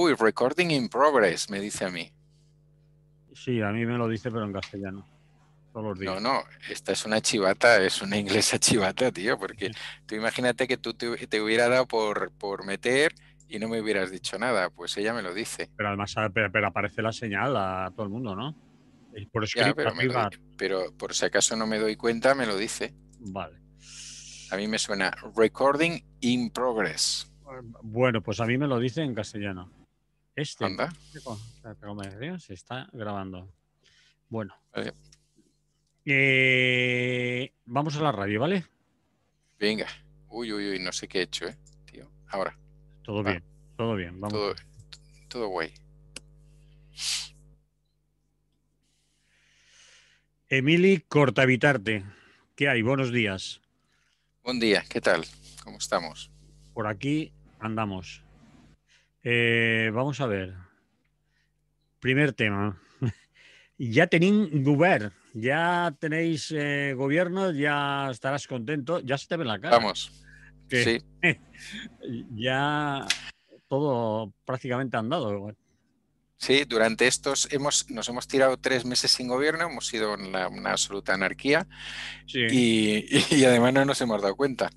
Uy, recording in progress, me dice a mí. Sí, a mí me lo dice, pero en castellano. Todos los días. No, esta es una chivata, es una inglesa chivata, tío, porque tú imagínate que tú te hubiera dado por meter y no me hubieras dicho nada, pues ella me lo dice. Pero además pero aparece la señal a todo el mundo, ¿no? Y por Ya, escrito pero arriba. pero por si acaso no me doy cuenta, me lo dice. Vale. A mí me suena recording in progress. Bueno, pues a mí me lo dice en castellano. Anda, Pero me río, se está grabando. Bueno, vale, vamos a la radio, ¿vale? venga. Uy, no sé qué he hecho, tío. Ahora, va, Todo bien, vamos. todo, todo guay. Emily Cortavitarte, ¿qué hay? Buenos días. Buen día, ¿qué tal? ¿Cómo estamos? Por aquí andamos. Vamos a ver. Primer tema. Ya tenéis govern, ya tenéis gobierno, ya estarás contento, ya se te ve la cara. Vamos, Que sí. ya todo prácticamente andado. Sí, durante nos hemos tirado 3 meses sin gobierno, hemos sido una absoluta anarquía Sí. y además no nos hemos dado cuenta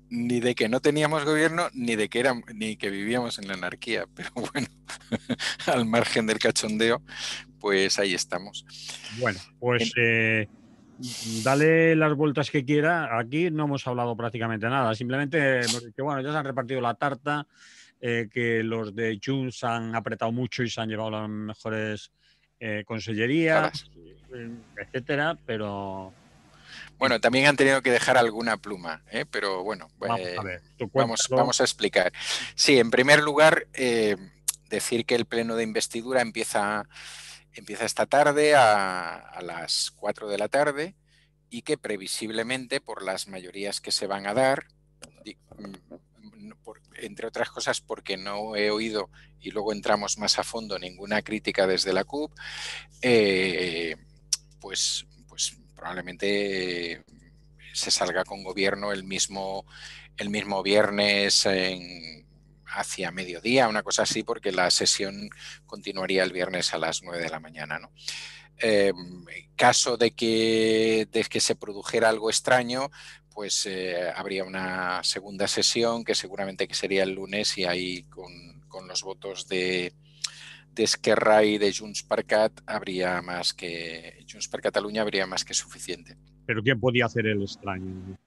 ni de que no teníamos gobierno ni que vivíamos en la anarquía. Pero bueno, al margen del cachondeo, pues ahí estamos. Bueno, pues En- dale las vueltas que quiera. Aquí no hemos hablado prácticamente nada. Simplemente hemos dicho, bueno, ya se han repartido la tarta, que los de Junts han apretado mucho y se han llevado las mejores consellerías, Salas. etcétera, pero Bueno, también han tenido que dejar alguna pluma, pero bueno, vamos a ver, tú vamos, cuéntalo. vamos a explicar. Sí, en primer lugar, decir que el pleno de investidura empieza esta tarde a las 4 de la tarde y que previsiblemente por las mayorías que se van a dar, entre otras cosas porque no he oído, y luego entramos más a fondo, ninguna crítica desde la CUP, pues probablemente se salga con gobierno el mismo viernes hacia mediodía, una cosa así, porque la sesión continuaría el viernes a las 9 de la mañana, ¿no? Caso de que se produjera algo extraño, pues habría una segunda sesión que seguramente que sería el lunes y ahí con los votos de Esquerra y de Junts per Cat Junts per Catalunya habría más que suficiente. Pero ¿quién podía hacer el extraño?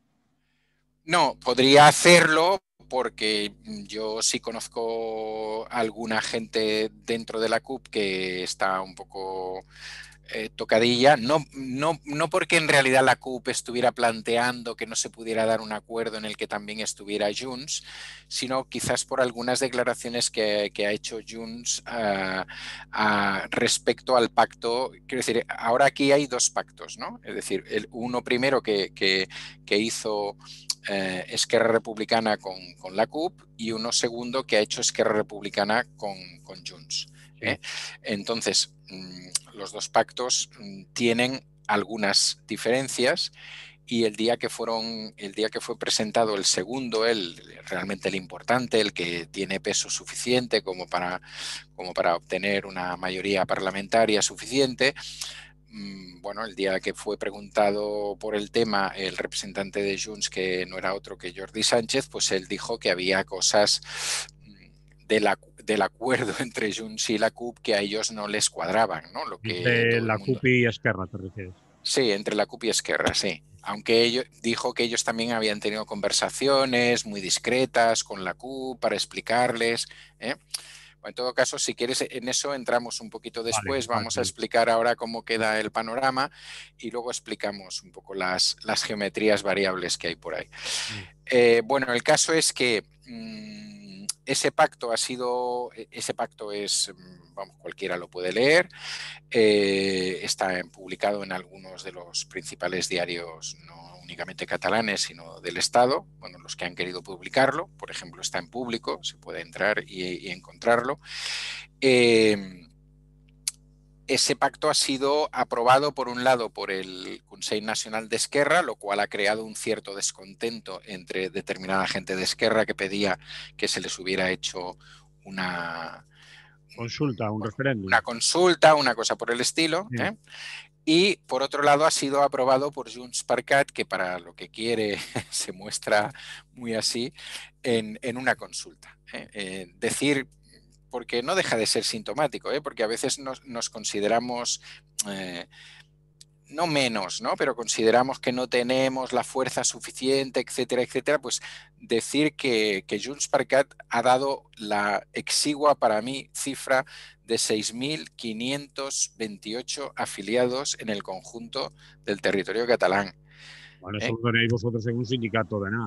No, podría hacerlo porque yo sí conozco a alguna gente dentro de la CUP que está un poco tocadilla, no porque en realidad la CUP estuviera planteando que no se pudiera dar un acuerdo en el que también estuviera Junts, sino quizás por algunas declaraciones que ha hecho Junts respecto al pacto. Quiero decir, ahora aquí hay dos pactos, ¿no? Es decir, uno primero que hizo Esquerra Republicana con la CUP y uno segundo que ha hecho Esquerra Republicana con Junts. Sí. Entonces, los dos pactos tienen algunas diferencias y el día que fue presentado el segundo, realmente el importante, el que tiene peso suficiente como para obtener una mayoría parlamentaria suficiente, bueno, el día que fue preguntado por el tema el representante de Junts, que no era otro que Jordi Sánchez, pues él dijo que había cosas del acuerdo entre Junts y la CUP que a ellos no les cuadraban, ¿no? Lo que Entre todo el la mundo... CUP y Esquerra, te refieres. Sí, entre la CUP y Esquerra, sí. Aunque dijo que ellos también habían tenido conversaciones muy discretas con la CUP para explicarles, ¿eh? En todo caso, si quieres, en eso entramos un poquito Vale, después. vale, Vamos a vale. explicar ahora cómo queda el panorama y luego explicamos un poco las geometrías variables que hay por ahí. Bueno, el caso es que ese pacto es, vamos, cualquiera lo puede leer, está publicado en algunos de los principales diarios, no únicamente catalanes, sino del Estado, bueno, los que han querido publicarlo, por ejemplo, está en público, se puede entrar y encontrarlo. Ese pacto ha sido aprobado, por un lado, por el Consell Nacional de Esquerra, lo cual ha creado un cierto descontento entre determinada gente de Esquerra que pedía que se les hubiera hecho una, consulta, un referéndum. Una consulta, una cosa por el estilo. Sí. Y por otro lado ha sido aprobado por Junts per Cat, que para lo que quiere se muestra muy así, en una consulta. Decir, porque no deja de ser sintomático, porque a veces nos consideramos... no menos, ¿no? Pero consideramos que no tenemos la fuerza suficiente, etcétera, etcétera, pues decir que Junts per Cat ha dado la exigua para mí cifra de 6.528 afiliados en el conjunto del territorio catalán. Bueno, eso lo tenéis vosotros en un sindicato de nada.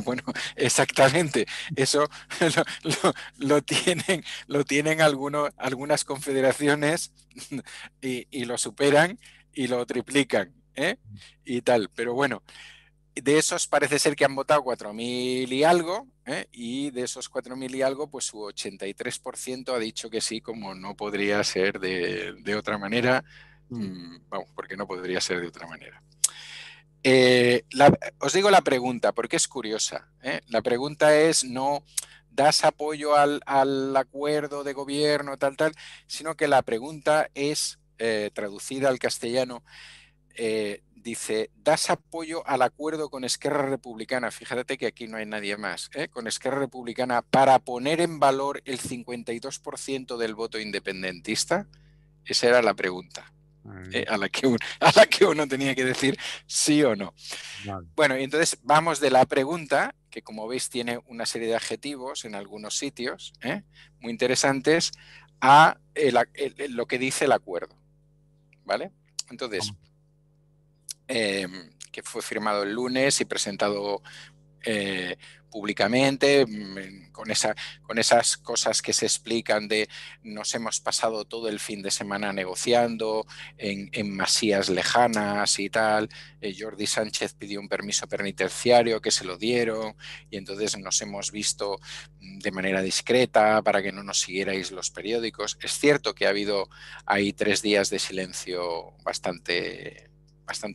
Bueno, exactamente. Eso lo tienen algunas confederaciones y lo superan y lo triplican, y tal. Pero bueno, de esos parece ser que han votado 4.000 y algo, y de esos 4.000 y algo, pues su 83% ha dicho que sí, como no podría ser de otra manera. Vamos, porque no podría ser de otra manera. Os digo la pregunta, porque es curiosa. La pregunta es no das apoyo al acuerdo de gobierno, tal, sino que la pregunta es, traducida al castellano, dice, ¿das apoyo al acuerdo con Esquerra Republicana? Fíjate que aquí no hay nadie más. Con Esquerra Republicana para poner en valor el 52% del voto independentista. Esa era la pregunta. A la que uno tenía que decir sí o no. Vale. Bueno, y entonces vamos de la pregunta, que como veis tiene una serie de adjetivos en algunos sitios, muy interesantes, a lo que dice el acuerdo. ¿Vale? Entonces, que fue firmado el lunes y presentado públicamente, con esas cosas que se explican de nos hemos pasado todo el fin de semana negociando en masías lejanas y tal. Jordi Sánchez pidió un permiso penitenciario que se lo dieron y entonces nos hemos visto de manera discreta para que no nos siguierais los periódicos. Es cierto que ha habido ahí 3 días de silencio bastante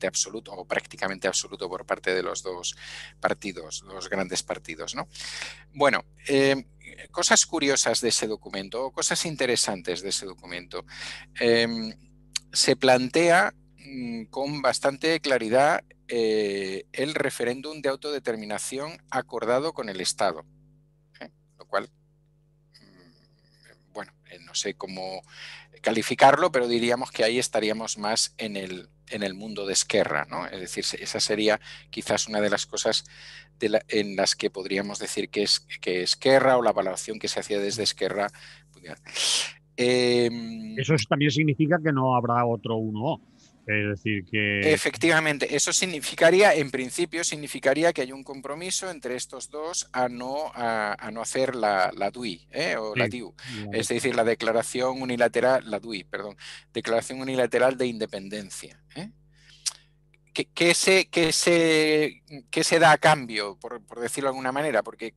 absoluto o prácticamente absoluto por parte de los dos partidos, los grandes partidos, ¿no? Bueno, cosas curiosas de ese documento, cosas interesantes de ese documento. Se plantea con bastante claridad el referéndum de autodeterminación acordado con el Estado, lo cual, bueno, no sé cómo calificarlo, pero diríamos que ahí estaríamos más en el mundo de Esquerra, ¿no? Es decir, esa sería quizás una de las cosas en las que podríamos decir que Esquerra, o la valoración que se hacía desde Esquerra. Eso también significa que no habrá otro 1O. Es decir, que... Efectivamente, eso significaría, en principio, que hay un compromiso entre estos dos a no hacer la DUI, o la DIU, es decir, la declaración unilateral, la DUI, perdón, declaración unilateral de independencia. ¿Qué se da a cambio, por decirlo de alguna manera? Porque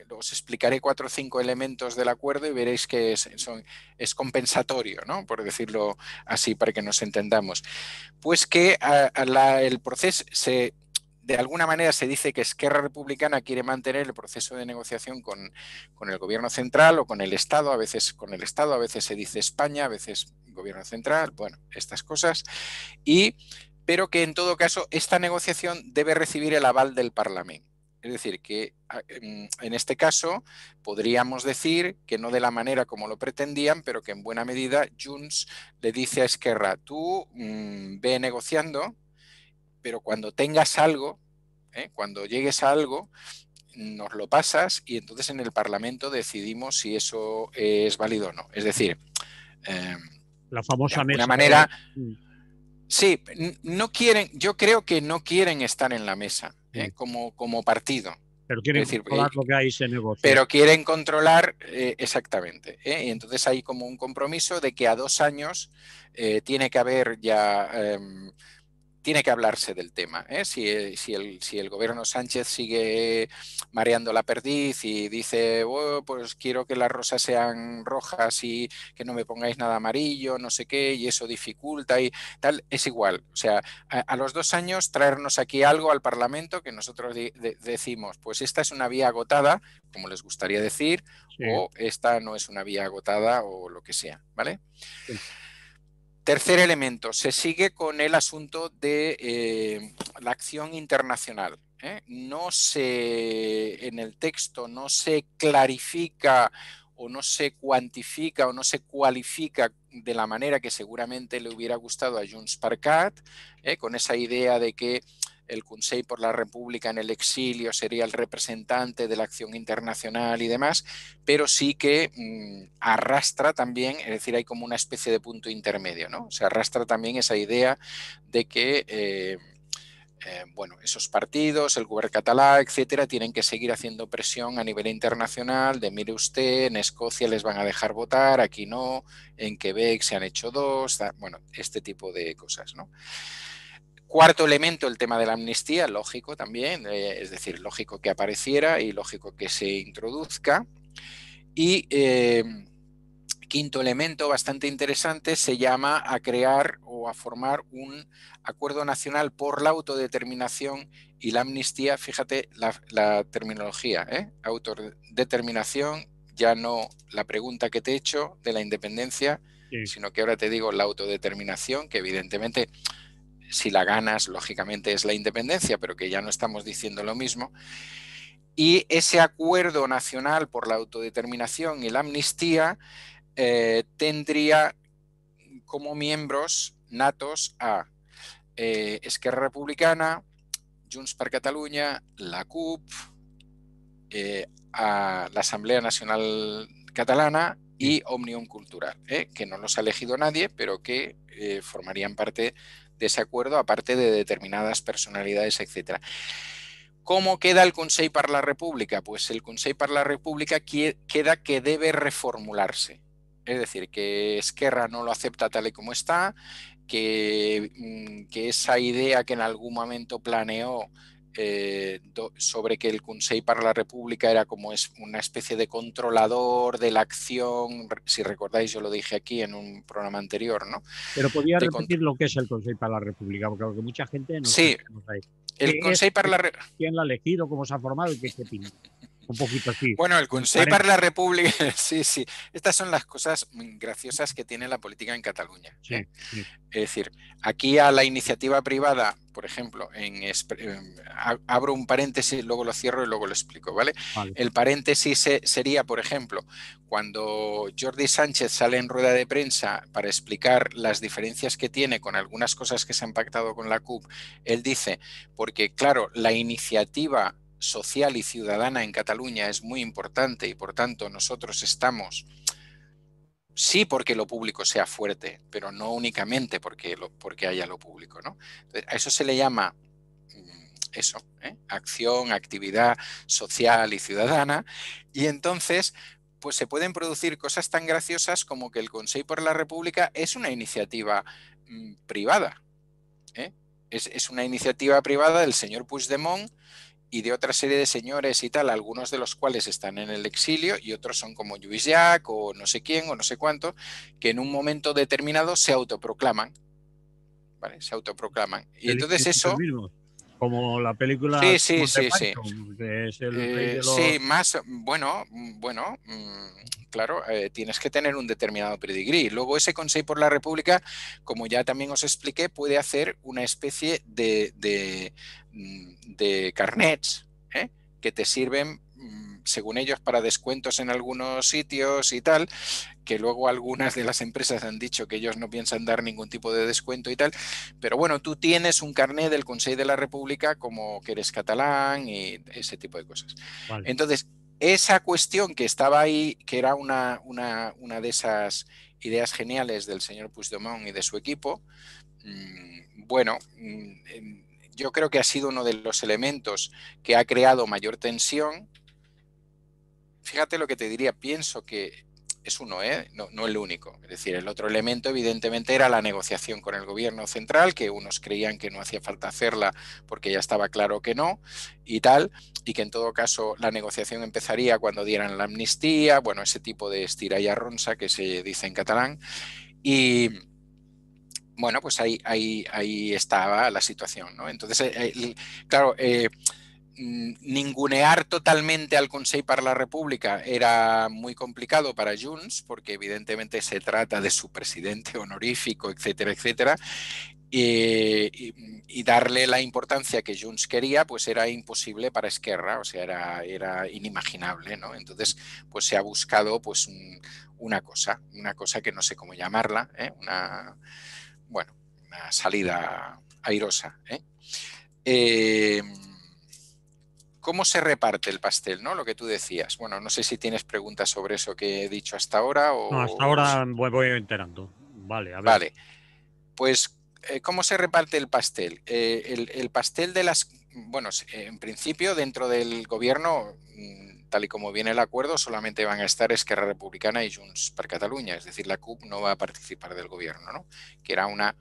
os explicaré 4 o 5 elementos del acuerdo y veréis que es compensatorio, ¿no? Por decirlo así, para que nos entendamos. Pues que el proceso de alguna manera se dice que Esquerra Republicana quiere mantener el proceso de negociación con el gobierno central o con el Estado, a veces con el Estado, a veces se dice España, a veces gobierno central, bueno, estas cosas, pero que en todo caso esta negociación debe recibir el aval del Parlamento. Es decir, que en este caso podríamos decir que no de la manera como lo pretendían, pero que en buena medida Junts le dice a Esquerra, tú ve negociando, pero cuando tengas algo, cuando llegues a algo, nos lo pasas y entonces en el Parlamento decidimos si eso es válido o no. Es decir, la famosa de alguna mesa manera... Sí, yo creo que no quieren estar en la mesa como partido. Pero quieren controlar lo que ahí se negocia. Pero quieren controlar, exactamente. Y entonces hay como un compromiso de que a 2 años tiene que haber ya tiene que hablarse del tema, ¿eh? Si el gobierno Sánchez sigue mareando la perdiz y dice, oh, pues quiero que las rosas sean rojas y que no me pongáis nada amarillo, no sé qué, y eso dificulta y tal, es igual. O sea, a los 2 años traernos aquí algo al Parlamento que nosotros decimos, pues esta es una vía agotada, como les gustaría decir, Sí, o esta no es una vía agotada o lo que sea, ¿vale? sí. Tercer elemento, se sigue con el asunto de la acción internacional. No se, en el texto no se clarifica o no se cuantifica o no se cualifica de la manera que seguramente le hubiera gustado a Junts per Cat, con esa idea de que el Consell por la República en el exilio sería el representante de la acción internacional y demás, pero sí que arrastra también, es decir, hay como una especie de punto intermedio, ¿no? Se arrastra también esa idea de que bueno, esos partidos, el gobierno catalán, etcétera, tienen que seguir haciendo presión a nivel internacional de mire usted, en Escocia les van a dejar votar, aquí no, en Quebec se han hecho 2, bueno, este tipo de cosas, ¿no? Cuarto elemento, el tema de la amnistía, lógico también, es decir, lógico que apareciera y lógico que se introduzca. Y quinto elemento bastante interesante se llama a crear o a formar un acuerdo nacional por la autodeterminación y la amnistía. Fíjate la terminología, autodeterminación, ya no la pregunta que te he hecho de la independencia, Sí. sino que ahora te digo la autodeterminación, que evidentemente si la ganas, lógicamente es la independencia, pero que ya no estamos diciendo lo mismo. Y ese acuerdo nacional por la autodeterminación y la amnistía tendría como miembros natos a Esquerra Republicana, Junts per Catalunya, la CUP, a la Asamblea Nacional Catalana y Òmnium Cultural, que no los ha elegido nadie, pero que formarían parte de ese acuerdo, aparte de determinadas personalidades, etcétera. ¿Cómo queda el Consell per la República? Pues el Consell per la República queda que debe reformularse. Es decir, que Esquerra no lo acepta tal y como está, que esa idea que en algún momento planeó sobre que el Consell per la República era como es una especie de controlador de la acción, si recordáis yo lo dije aquí en un programa anterior, ¿no? Pero podía repetir lo que es el Consell per la República, porque mucha gente no Sí, sabemos ahí. el ¿Qué es? Consell per la República... ¿Quién lo ha elegido? ¿Cómo se ha formado? ¿Y qué pinta? Un poquito así. Bueno, el Consell per la República, sí, sí. Estas son las cosas graciosas que tiene la política en Cataluña. Sí, sí. Es decir, aquí a la iniciativa privada, por ejemplo, abro un paréntesis, luego lo cierro y luego lo explico, ¿vale? Vale. El paréntesis sería, por ejemplo, cuando Jordi Sánchez sale en rueda de prensa para explicar las diferencias que tiene con algunas cosas que se han pactado con la CUP, él dice, porque claro, la iniciativa social y ciudadana en Cataluña es muy importante y por tanto nosotros estamos, sí porque lo público sea fuerte, pero no únicamente porque haya lo público, ¿no? Entonces, a eso se le llama eso, acción, actividad social y ciudadana, y entonces pues se pueden producir cosas tan graciosas como que el Consell per la República es una iniciativa privada, es una iniciativa privada del señor Puigdemont y de otra serie de señores y tal, algunos de los cuales están en el exilio y otros son como Lluís Llach o no sé quién o no sé cuánto, que en un momento determinado se autoproclaman, ¿vale? Se autoproclaman. Y entonces eso... mismo, como la película Sí, sí, Monty sí, sí. Python, que es el rey de los... Sí, más, bueno, claro, tienes que tener un determinado pedigrí. Luego ese Consell por la República, como ya también os expliqué, puede hacer una especie de carnets que te sirven, según ellos, para descuentos en algunos sitios y tal, que luego algunas de las empresas han dicho que ellos no piensan dar ningún tipo de descuento y tal, pero bueno, tú tienes un carnet del Consell de la República como que eres catalán y ese tipo de cosas. Vale. Entonces, esa cuestión que estaba ahí, que era una de esas ideas geniales del señor Puigdemont y de su equipo, bueno, yo creo que ha sido uno de los elementos que ha creado mayor tensión. Fíjate lo que te diría, pienso que es uno, no, no el único. Es decir, el otro elemento evidentemente era la negociación con el gobierno central, que unos creían que no hacía falta hacerla porque ya estaba claro que no y tal, y que en todo caso la negociación empezaría cuando dieran la amnistía, bueno, ese tipo de estira y arronsa que se dice en catalán. Y bueno, pues ahí estaba la situación, ¿no? Entonces, claro, ningunear totalmente al Consell per la República era muy complicado para Junts, porque evidentemente se trata de su presidente honorífico, etcétera, etcétera, y darle la importancia que Junts quería, pues era imposible para Esquerra, o sea, era inimaginable, ¿no? Entonces, pues se ha buscado pues una cosa que no sé cómo llamarla, bueno, una salida airosa, ¿Cómo se reparte el pastel, ¿no? Lo que tú decías. Bueno, no sé si tienes preguntas sobre eso que he dicho hasta ahora No, hasta o... ahora voy enterando. Vale, a ver. Vale, pues ¿cómo se reparte el pastel? El pastel de las... Bueno, en principio dentro del gobierno, tal y como viene el acuerdo, solamente van a estar Esquerra Republicana y Junts per Catalunya, es decir, la CUP no va a participar del gobierno, ¿no? Que era una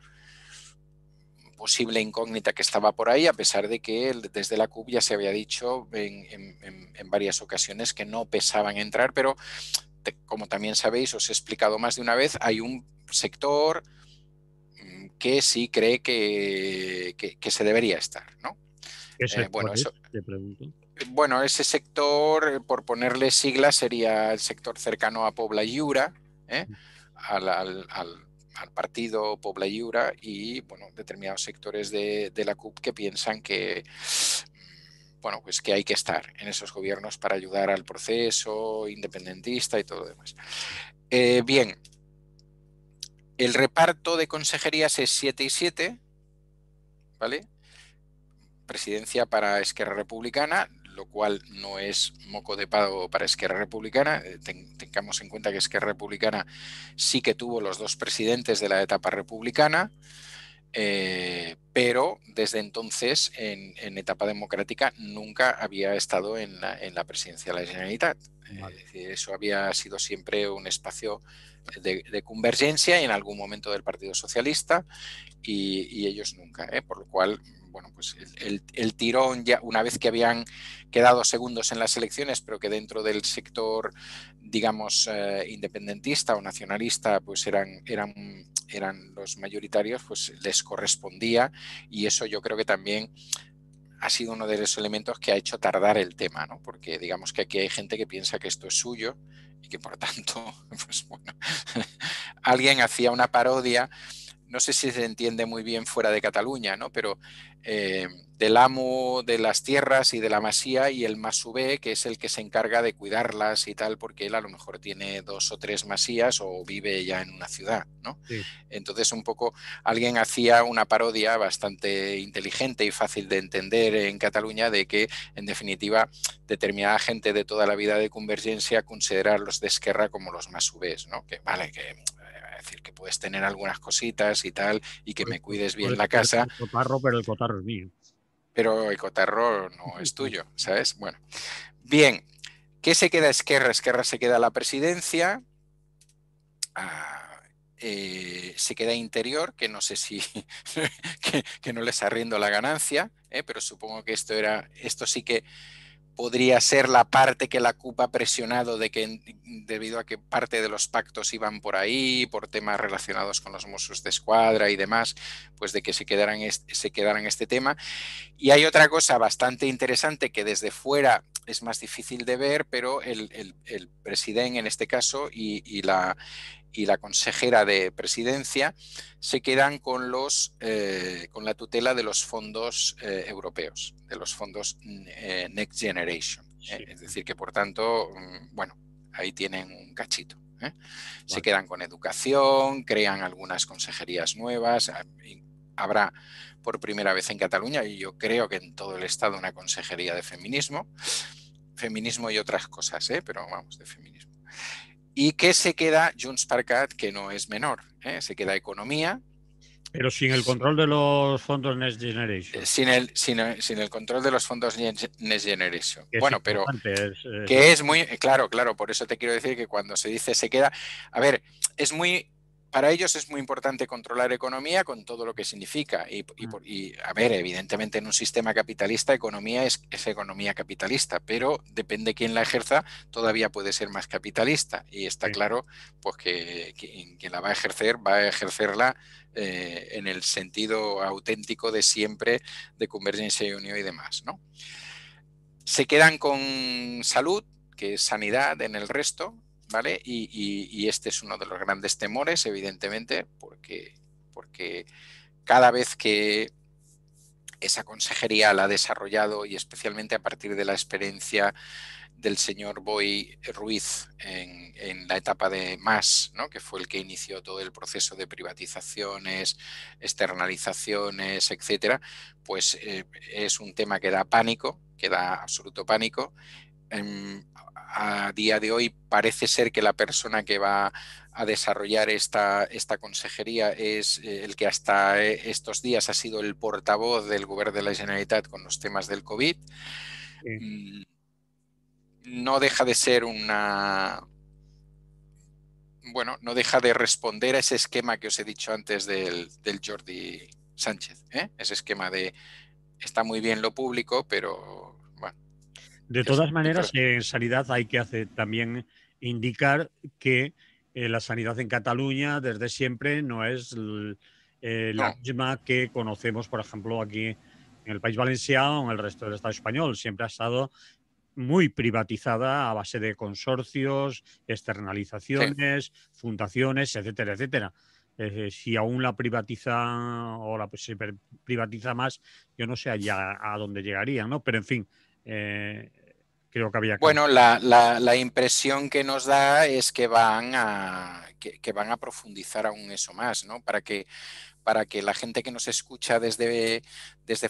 posible incógnita que estaba por ahí, a pesar de que desde la CUP ya se había dicho en varias ocasiones que no pesaban entrar, pero como también sabéis, os he explicado más de una vez, hay un sector que sí cree que se debería estar, ¿no? ¿Qué sector Bueno, es? eso, Te pregunto. bueno, ese sector, por ponerle siglas, sería el sector cercano a Pobla Lliure, ¿eh? al partido Pobla Lliure y bueno, determinados sectores de la CUP que piensan que, bueno, pues que hay que estar en esos gobiernos para ayudar al proceso independentista y todo lo demás. Bien, el reparto de consejerías es 7 y 7, ¿vale? Presidencia para Esquerra Republicana, lo cual no es moco de pavo para Esquerra Republicana. Tengamos en cuenta que Esquerra Republicana sí que tuvo los dos presidentes de la etapa republicana, pero desde entonces en etapa democrática nunca había estado en la presidencia de la Generalitat. Vale. Eso había sido siempre un espacio de convergencia y en algún momento del Partido Socialista y ellos nunca, por lo cual, bueno, pues el tirón ya una vez que habían quedado segundos en las elecciones, pero que dentro del sector, digamos, independentista o nacionalista, pues eran los mayoritarios, pues les correspondía y eso yo creo que también ha sido uno de los elementos que ha hecho tardar el tema, ¿no? Porque digamos que aquí hay gente que piensa que esto es suyo y que por tanto, pues bueno, alguien hacía una parodia, no sé si se entiende muy bien fuera de Cataluña, ¿no? Pero del amo de las tierras y de la masía y el masové, que es el que se encarga de cuidarlas y tal, porque él a lo mejor tiene 2 o 3 masías o vive ya en una ciudad, ¿no? Sí. Entonces un poco alguien hacía una parodia bastante inteligente y fácil de entender en Cataluña de que en definitiva determinada gente de toda la vida de Convergencia considera los de Esquerra como los masovés, ¿no? Que vale, que es decir, que puedes tener algunas cositas y tal, y que me cuides bien Puedes la tener casa, un cotarro, pero el cotarro es mío. pero el cotarro no es tuyo, ¿sabes? Bueno, bien, ¿qué se queda Esquerra? Esquerra se queda la presidencia, se queda Interior, que no sé si que no les arriendo la ganancia, pero supongo que esto sí que podría ser la parte que la CUP ha presionado de que debido a que parte de los pactos iban por ahí, por temas relacionados con los Mossos de Escuadra y demás, pues de que se quedaran este tema. Y hay otra cosa bastante interesante que desde fuera es más difícil de ver, pero el presidente en este caso y la consejera de presidencia se quedan con con la tutela de los fondos europeos, de los fondos Next Generation. Sí. Es decir, que por tanto, bueno, ahí tienen un cachito. Se Vale. quedan con educación, crean algunas consejerías nuevas, habrá por primera vez en Cataluña y yo creo que en todo el estado una consejería de feminismo y otras cosas, pero vamos, de feminismo. ¿Y qué se queda Junts per Cat, que no es menor? Se queda economía, Pero sin el control de los fondos Next Generation, Sin el control de los fondos Next Generation. que es Bueno, pero importante. que es muy, claro, claro, por eso te quiero decir que cuando se dice se queda, a ver, es muy, para ellos es muy importante controlar economía con todo lo que significa. Y, a ver, evidentemente en un sistema capitalista, economía es economía capitalista, pero depende quién la ejerza, todavía puede ser más capitalista. Y está Sí. claro pues que quien la va a ejercerla en el sentido auténtico de siempre de Convergencia y Unió y demás, ¿no? Se quedan con salud, que es sanidad en el resto, ¿vale? Y este es uno de los grandes temores, evidentemente, porque cada vez que esa consejería la ha desarrollado y especialmente a partir de la experiencia del señor Boy Ruiz en la etapa de MAS, ¿no? Que fue el que inició todo el proceso de privatizaciones, externalizaciones, etcétera, pues es un tema que da pánico, que da absoluto pánico. A día de hoy parece ser que la persona que va a desarrollar esta consejería es el que hasta estos días ha sido el portavoz del Govern de la Generalitat con los temas del COVID. Sí. No deja de ser bueno, no deja de responder a ese esquema que os he dicho antes del Jordi Sánchez, ¿eh? Ese esquema de está muy bien lo público, pero bueno, De que es todas maneras, en sanidad hay que también indicar que la sanidad en Cataluña desde siempre no es la no, misma que conocemos, por ejemplo, aquí en el País Valenciano o en el resto del Estado español. Siempre ha estado muy privatizada a base de consorcios, sí. externalizaciones, fundaciones, etcétera, etcétera. Si aún la privatiza o se privatiza más, yo no sé allá a dónde llegarían, ¿no? Pero en fin, eh, creo que había que... Bueno, la impresión que nos da es que van a profundizar aún eso más, ¿no? Para que la gente que nos escucha desde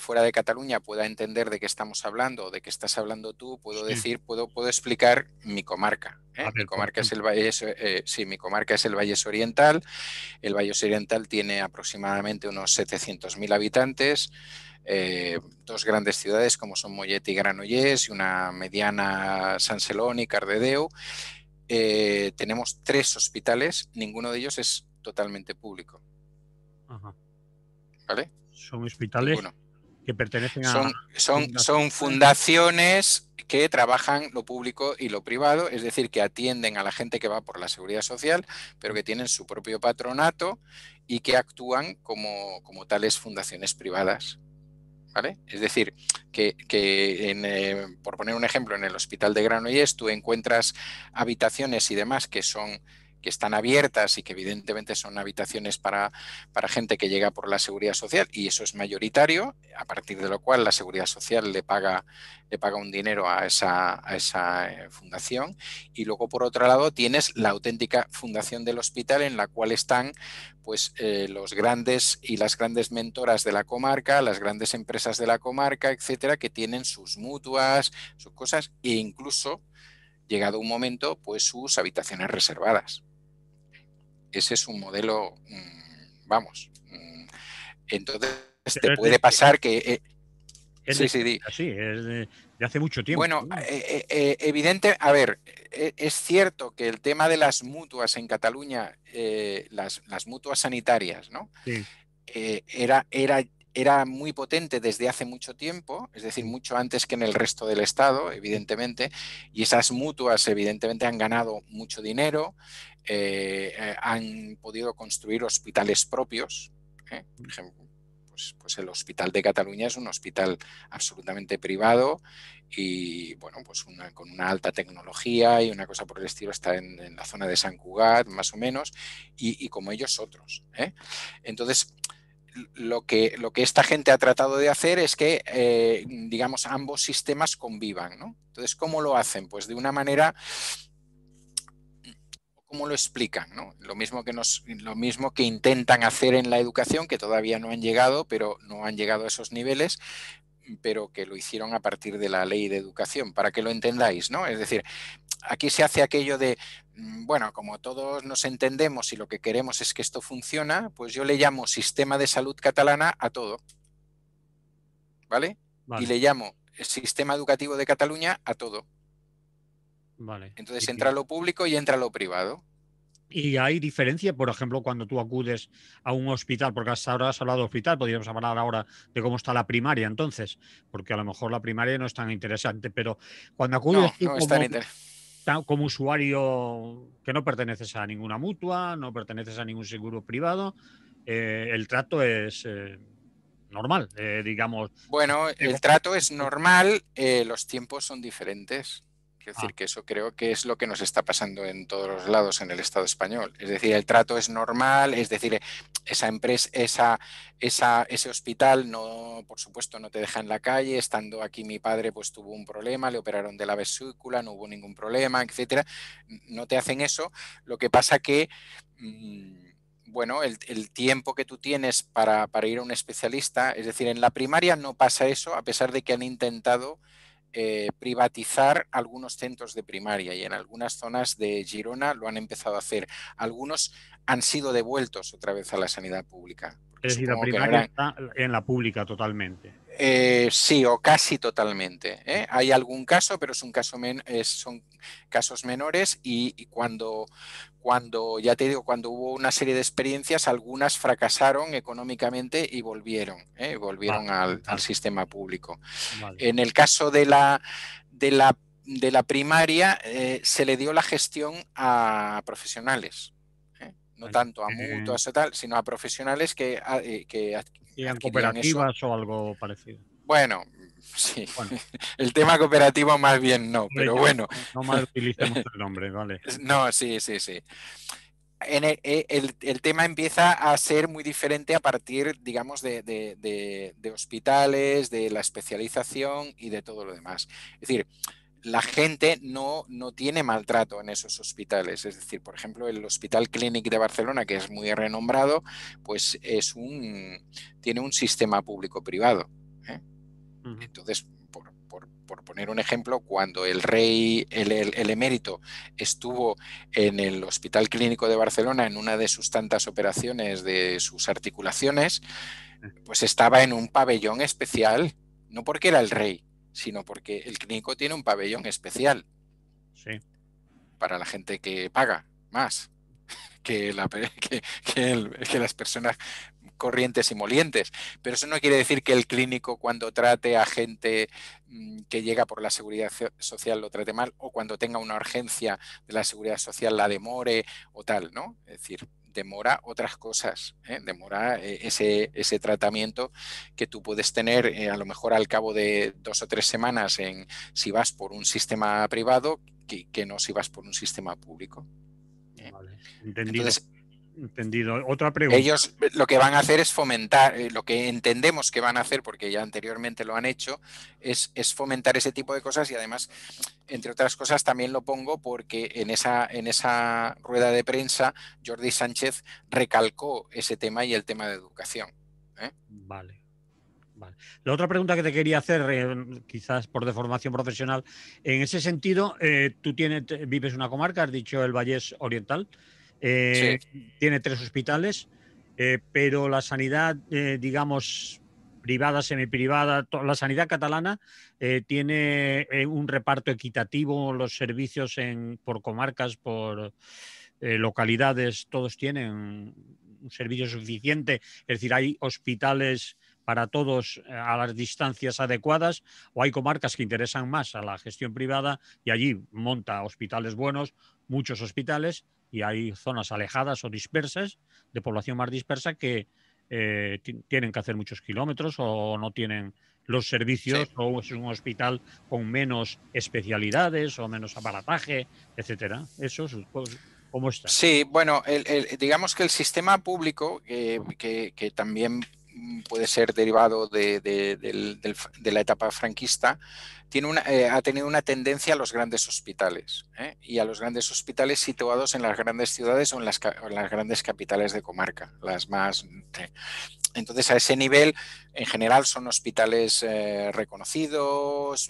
fuera de Cataluña pueda entender de qué estamos hablando, de qué estás hablando tú, Sí, puedo explicar mi comarca. a ¿Eh? Mi ver, por comarca es el ejemplo. Valles, sí, mi comarca es el Valles Oriental. El Valles Oriental tiene aproximadamente unos 700.000 habitantes. Dos grandes ciudades como son Mollet y Granollers y una mediana Sant Celoni y Cardedeu. Tenemos 3 hospitales, ninguno de ellos es totalmente público, Ajá. ¿vale? Son hospitales Ninguno. que pertenecen a Son fundaciones. fundaciones que trabajan lo público y lo privado, es decir, que atienden a la gente que va por la seguridad social, pero que tienen su propio patronato y que actúan como tales fundaciones privadas. ¿Vale? Es decir, por poner un ejemplo, en el Hospital de Granollers tú encuentras habitaciones y demás que están abiertas y que evidentemente son habitaciones para gente que llega por la seguridad social y eso es mayoritario, a partir de lo cual la seguridad social le paga un dinero a esa fundación y luego por otro lado tienes la auténtica fundación del hospital en la cual están pues los grandes y las grandes mentoras de la comarca, las grandes empresas de la comarca, etcétera, que tienen sus mutuas, sus cosas e incluso, llegado un momento, pues sus habitaciones reservadas. Ese es un modelo, vamos. Entonces, te Pero puede pasar que... es de sí, sí, siempre así, es de hace mucho tiempo, bueno, ¿no? evidente, a ver, es cierto que el tema de las mutuas en Cataluña, las mutuas sanitarias, ¿no? Sí, Era muy potente desde hace mucho tiempo, es decir, sí. mucho antes que en el resto del Estado, evidentemente, y esas mutuas evidentemente han ganado mucho dinero, han podido construir hospitales propios. Por ejemplo, pues el Hospital de Cataluña es un hospital absolutamente privado y bueno, pues con una alta tecnología y una cosa por el estilo está en la zona de Sant Cugat, más o menos, y como ellos otros. Entonces, lo que esta gente ha tratado de hacer es que, digamos, ambos sistemas convivan, ¿no? Entonces, ¿cómo lo hacen? Pues de una manera, ¿cómo lo explican? ¿No? Lo mismo que intentan hacer en la educación, que todavía no han llegado, pero no han llegado a esos niveles, pero que lo hicieron a partir de la ley de educación, para que lo entendáis, ¿no? Es decir, aquí se hace aquello de, bueno, como todos nos entendemos y lo que queremos es que esto funcione, pues yo le llamo Sistema de Salud Catalana a todo, ¿vale? Y Vale, le llamo Sistema Educativo de Cataluña a todo. vale. Entonces entra lo público y entra lo privado. ¿Y hay diferencia, por ejemplo, cuando tú acudes a un hospital? Porque hasta ahora has hablado de hospital, podríamos hablar ahora de cómo está la primaria entonces, porque a lo mejor la primaria no es tan interesante, pero cuando acudes No, tú no es tan interesante. como usuario que no perteneces a ninguna mutua, no perteneces a ningún seguro privado, el trato es normal, digamos. Bueno, el trato es normal, los tiempos son diferentes. Quiero Ah, decir que eso creo que es lo que nos está pasando en todos los lados en el Estado español. Es decir, el trato es normal, es decir, esa empresa, ese hospital no, por supuesto, no te deja en la calle. Estando aquí mi padre, pues tuvo un problema, le operaron de la vesícula, no hubo ningún problema, etcétera. No te hacen eso. Lo que pasa que bueno, el tiempo que tú tienes para ir a un especialista, es decir, en la primaria no pasa eso, a pesar de que han intentado privatizar algunos centros de primaria y en algunas zonas de Girona lo han empezado a hacer. Algunos han sido devueltos otra vez a la sanidad pública, porque es decir, la supongo que no primaria eran. está en la pública totalmente. Sí, o casi totalmente. Hay algún caso, pero son casos menores y cuando, ya te digo, cuando hubo una serie de experiencias, algunas fracasaron económicamente y volvieron Vale, al vale, sistema público. vale. En el caso de la primaria, se le dio la gestión a profesionales. No Bueno, tanto a mutuas o tal, sino a profesionales que ¿sean adquirían eso. cooperativas o algo parecido? Bueno, sí, Bueno, el tema cooperativo más bien no, hombre, pero ya bueno, no mal utilicemos el nombre, vale. no, sí, sí, sí. El tema empieza a ser muy diferente a partir, digamos, de hospitales, de la especialización y de todo lo demás. Es decir, la gente no tiene maltrato en esos hospitales. Es decir, por ejemplo, el Hospital Clínic de Barcelona, que es muy renombrado, pues tiene un sistema público-privado. ¿eh? Ujú. Entonces, por poner un ejemplo, cuando el rey, el emérito, estuvo en el Hospital Clínico de Barcelona en una de sus tantas operaciones de sus articulaciones, pues estaba en un pabellón especial, no porque era el rey, sino porque el clínico tiene un pabellón especial Sí. para la gente que paga más que las personas corrientes y molientes. Pero eso no quiere decir que el clínico, cuando trate a gente que llega por la seguridad social, lo trate mal, o cuando tenga una urgencia de la seguridad social la demore o tal, ¿no? Es decir, demora otras cosas, demora ese tratamiento que tú puedes tener a lo mejor al cabo de 2 o 3 semanas si vas por un sistema privado que no si vas por un sistema público. Vale, entendido. Entonces, Entendido. Otra pregunta. ellos lo que van a hacer es fomentar, lo que entendemos que van a hacer, porque ya anteriormente lo han hecho, es fomentar ese tipo de cosas y además, entre otras cosas, también lo pongo porque en esa rueda de prensa Jordi Sánchez recalcó ese tema y el tema de educación. Vale. Vale. La otra pregunta que te quería hacer, quizás por deformación profesional, en ese sentido, tú vives en una comarca, has dicho el Vallés Oriental, Sí, eh, tiene 3 hospitales, pero la sanidad, digamos, privada, semiprivada, la sanidad catalana tiene un reparto equitativo, los servicios por comarcas, por localidades, todos tienen un servicio suficiente, es decir, hay hospitales para todos a las distancias adecuadas, o hay comarcas que interesan más a la gestión privada y allí monta hospitales buenos, muchos hospitales, y hay zonas alejadas o dispersas, de población más dispersa, que tienen que hacer muchos kilómetros o no tienen los sí. servicios, o es un hospital con menos especialidades o menos aparataje, etcétera. Eso es, pues, ¿cómo está? Sí, bueno, digamos que el sistema público, que también puede ser derivado de la etapa franquista, ha tenido una tendencia a los grandes hospitales, y a los grandes hospitales situados en las grandes ciudades o en las grandes capitales de comarca, las más... Entonces, a ese nivel, en general, son hospitales reconocidos,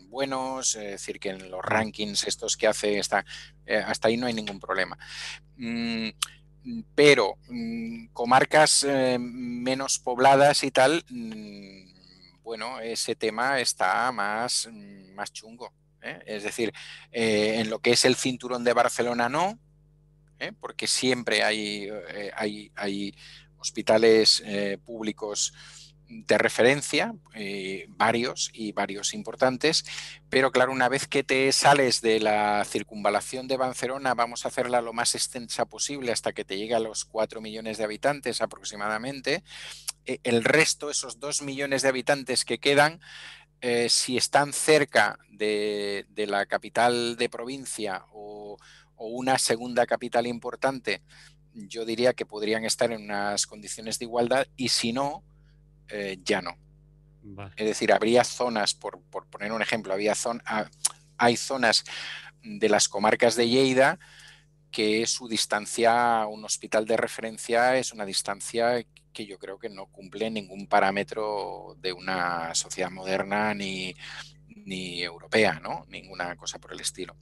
buenos, es decir, que en los rankings estos que hace, hasta ahí no hay ningún problema. Pero comarcas menos pobladas y tal, bueno, ese tema está más chungo. Es decir, en lo que es el cinturón de Barcelona no, porque siempre hay hospitales públicos de referencia, varios y varios importantes, pero claro, una vez que te sales de la circunvalación de Barcelona, vamos a hacerla lo más extensa posible hasta que te llegue a los 4 millones de habitantes aproximadamente. El resto, esos 2 millones de habitantes que quedan, si están cerca de la capital de provincia o una segunda capital importante, yo diría que podrían estar en unas condiciones de igualdad, y si no, ya no. Vale. Es decir, habría zonas, por poner un ejemplo, hay zonas de las comarcas de Lleida que su distancia a un hospital de referencia es una distancia que yo creo que no cumple ningún parámetro de una sociedad moderna ni europea, ¿no? Ninguna cosa por el estilo.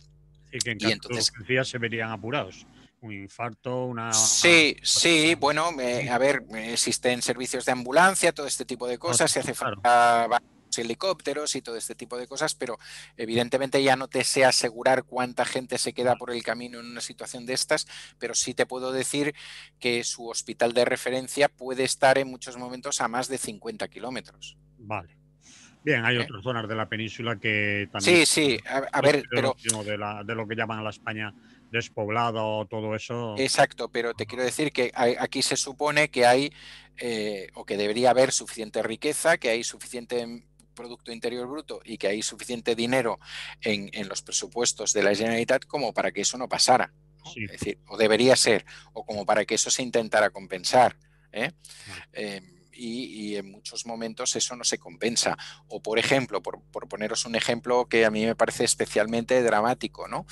Y que en Y caso de entonces, urgencia se verían apurados. Un infarto, sí, bueno, a ver, existen servicios de ambulancia, todo este tipo de cosas, si hace Claro, falta varios helicópteros y todo este tipo de cosas, pero evidentemente ya no te sé asegurar cuánta gente se queda por el camino en una situación de estas, pero sí te puedo decir que su hospital de referencia puede estar en muchos momentos a más de 50 kilómetros. vale. Bien, hay ¿eh? otras zonas de la península que también Sí, a ver, sufren lo pero mismo de lo que llaman la España despoblada o todo eso. exacto, pero te quiero decir que aquí se supone que hay, o que debería haber suficiente riqueza, que hay suficiente Producto Interior Bruto y que hay suficiente dinero en los presupuestos de la Generalitat como para que eso no pasara, ¿no? Sí, Es decir, o debería ser, o como para que eso se intentara compensar. ¿eh? vale. Y en muchos momentos eso no se compensa. O, por ejemplo, por poneros un ejemplo que a mí me parece especialmente dramático, ¿no?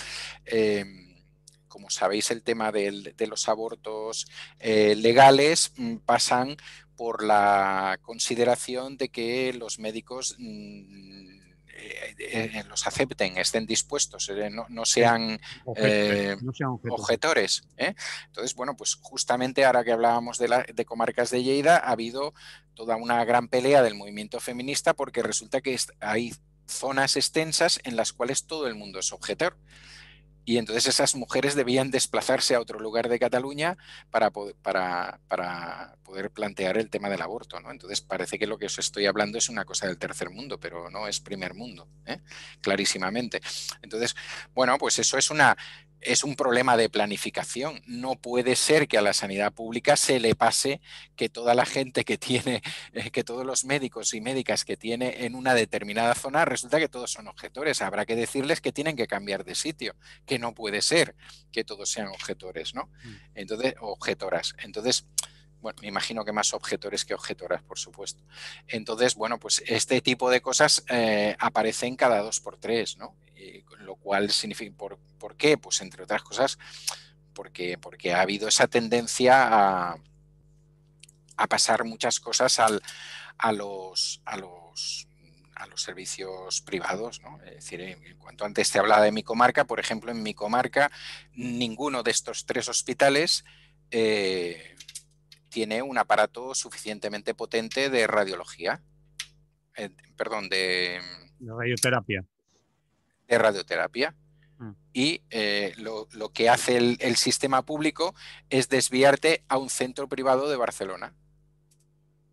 Como sabéis, el tema de los abortos legales pasan por la consideración de que los médicos los acepten, estén dispuestos, no Sí, sean objetores, no sean objetores. objetores. Entonces, bueno, pues justamente ahora que hablábamos de comarcas de Lleida, ha habido toda una gran pelea del movimiento feminista porque resulta que hay zonas extensas en las cuales todo el mundo es objetor. Y entonces esas mujeres debían desplazarse a otro lugar de Cataluña para poder plantear el tema del aborto, ¿no? Entonces parece que lo que os estoy hablando es una cosa del tercer mundo, pero no es primer mundo, clarísimamente. Entonces, bueno, pues eso es un problema de planificación. No puede ser que a la sanidad pública se le pase que toda la gente que tiene, que todos los médicos y médicas que tiene en una determinada zona, resulta que todos son objetores. Habrá que decirles que tienen que cambiar de sitio, que no puede ser que todos sean objetores, ¿no? Entonces, objetoras. Entonces, bueno, me imagino que más objetores que objetoras, por supuesto. Entonces, bueno, pues este tipo de cosas aparecen cada 2 por 3, ¿no? Lo cual significa, ¿por qué? Pues entre otras cosas, porque ha habido esa tendencia a pasar muchas cosas a los servicios privados, ¿no? Es decir, en cuanto antes te hablaba de mi comarca, por ejemplo, en mi comarca ninguno de estos 3 hospitales tiene un aparato suficientemente potente de radiología, perdón, La radioterapia. de radioterapia. Y lo que hace el sistema público es desviarte a un centro privado de Barcelona.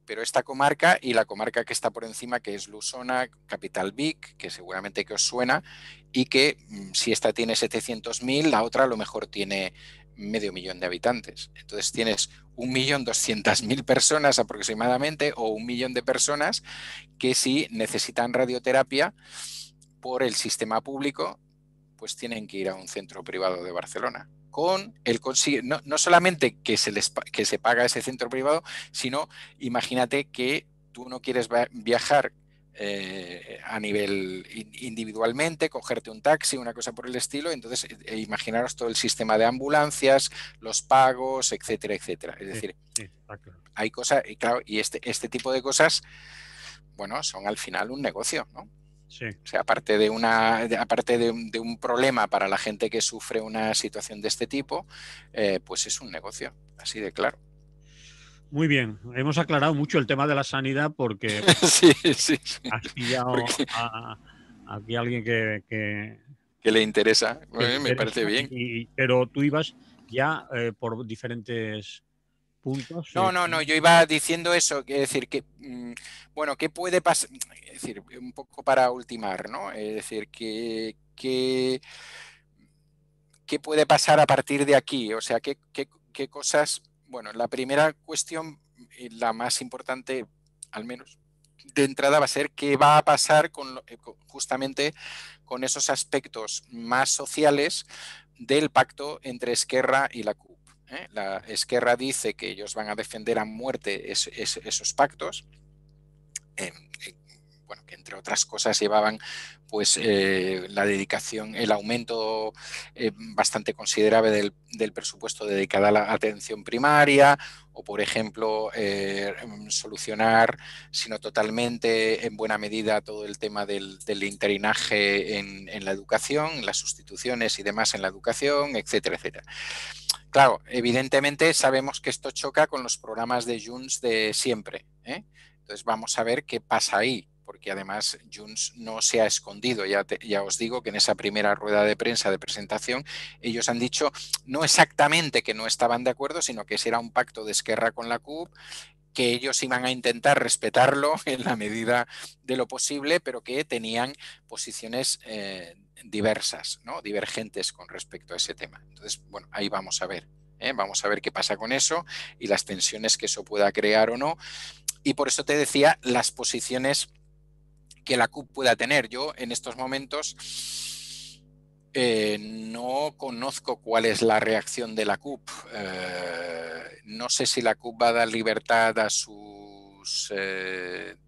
Pero esta comarca y la comarca que está por encima, que es Lusona, Capital Vic, que seguramente que os suena, y que si esta tiene 700.000, la otra a lo mejor tiene 500.000 de habitantes. Entonces tienes 1.200.000 personas aproximadamente, o 1 millón de personas que sí necesitan radioterapia por el sistema público, pues tienen que ir a un centro privado de Barcelona. No solamente que se paga ese centro privado, sino imagínate que tú no quieres viajar a nivel individualmente, cogerte un taxi, una cosa por el estilo, entonces imaginaros todo el sistema de ambulancias, los pagos, etcétera, etcétera. Es decir, está claro. hay cosas, y claro, y este tipo de cosas, bueno, son al final un negocio, ¿no? Sí. O sea, aparte de un problema para la gente que sufre una situación de este tipo, pues es un negocio, así de claro. Muy bien, hemos aclarado mucho el tema de la sanidad porque sí, has pillado porque aquí a alguien que le interesa. le Me parece interesa, bien. pero tú ibas ya por diferentes puntos. No, yo iba diciendo eso, es decir, que, bueno, ¿qué puede pasar? Es decir, un poco para ultimar, ¿no? Es decir, ¿qué puede pasar a partir de aquí? O sea, ¿qué cosas? Bueno, la primera cuestión, y la más importante, al menos de entrada, va a ser qué va a pasar justamente con esos aspectos más sociales del pacto entre Esquerra y la CUP. La Esquerra dice que ellos van a defender a muerte esos pactos, bueno, que entre otras cosas llevaban pues la dedicación, el aumento bastante considerable del presupuesto dedicado a la atención primaria, o por ejemplo solucionar, sino totalmente en buena medida, todo el tema del interinaje en la educación, las sustituciones y demás en la educación, etcétera, etcétera. Claro, evidentemente sabemos que esto choca con los programas de Junts de siempre, ¿eh? Entonces vamos a ver qué pasa ahí, porque además Junts no se ha escondido. Ya os digo que en esa primera rueda de prensa de presentación ellos han dicho no exactamente que no estaban de acuerdo, sino que ese era un pacto de Esquerra con la CUP, que ellos iban a intentar respetarlo en la medida de lo posible, pero que tenían posiciones diversas, ¿no? Divergentes con respecto a ese tema. Entonces, bueno, ahí vamos a ver. Vamos a ver qué pasa con eso y las tensiones que eso pueda crear o no. Y por eso te decía las posiciones que la CUP pueda tener. Yo en estos momentos no conozco cuál es la reacción de la CUP. No sé si la CUP va a dar libertad a sus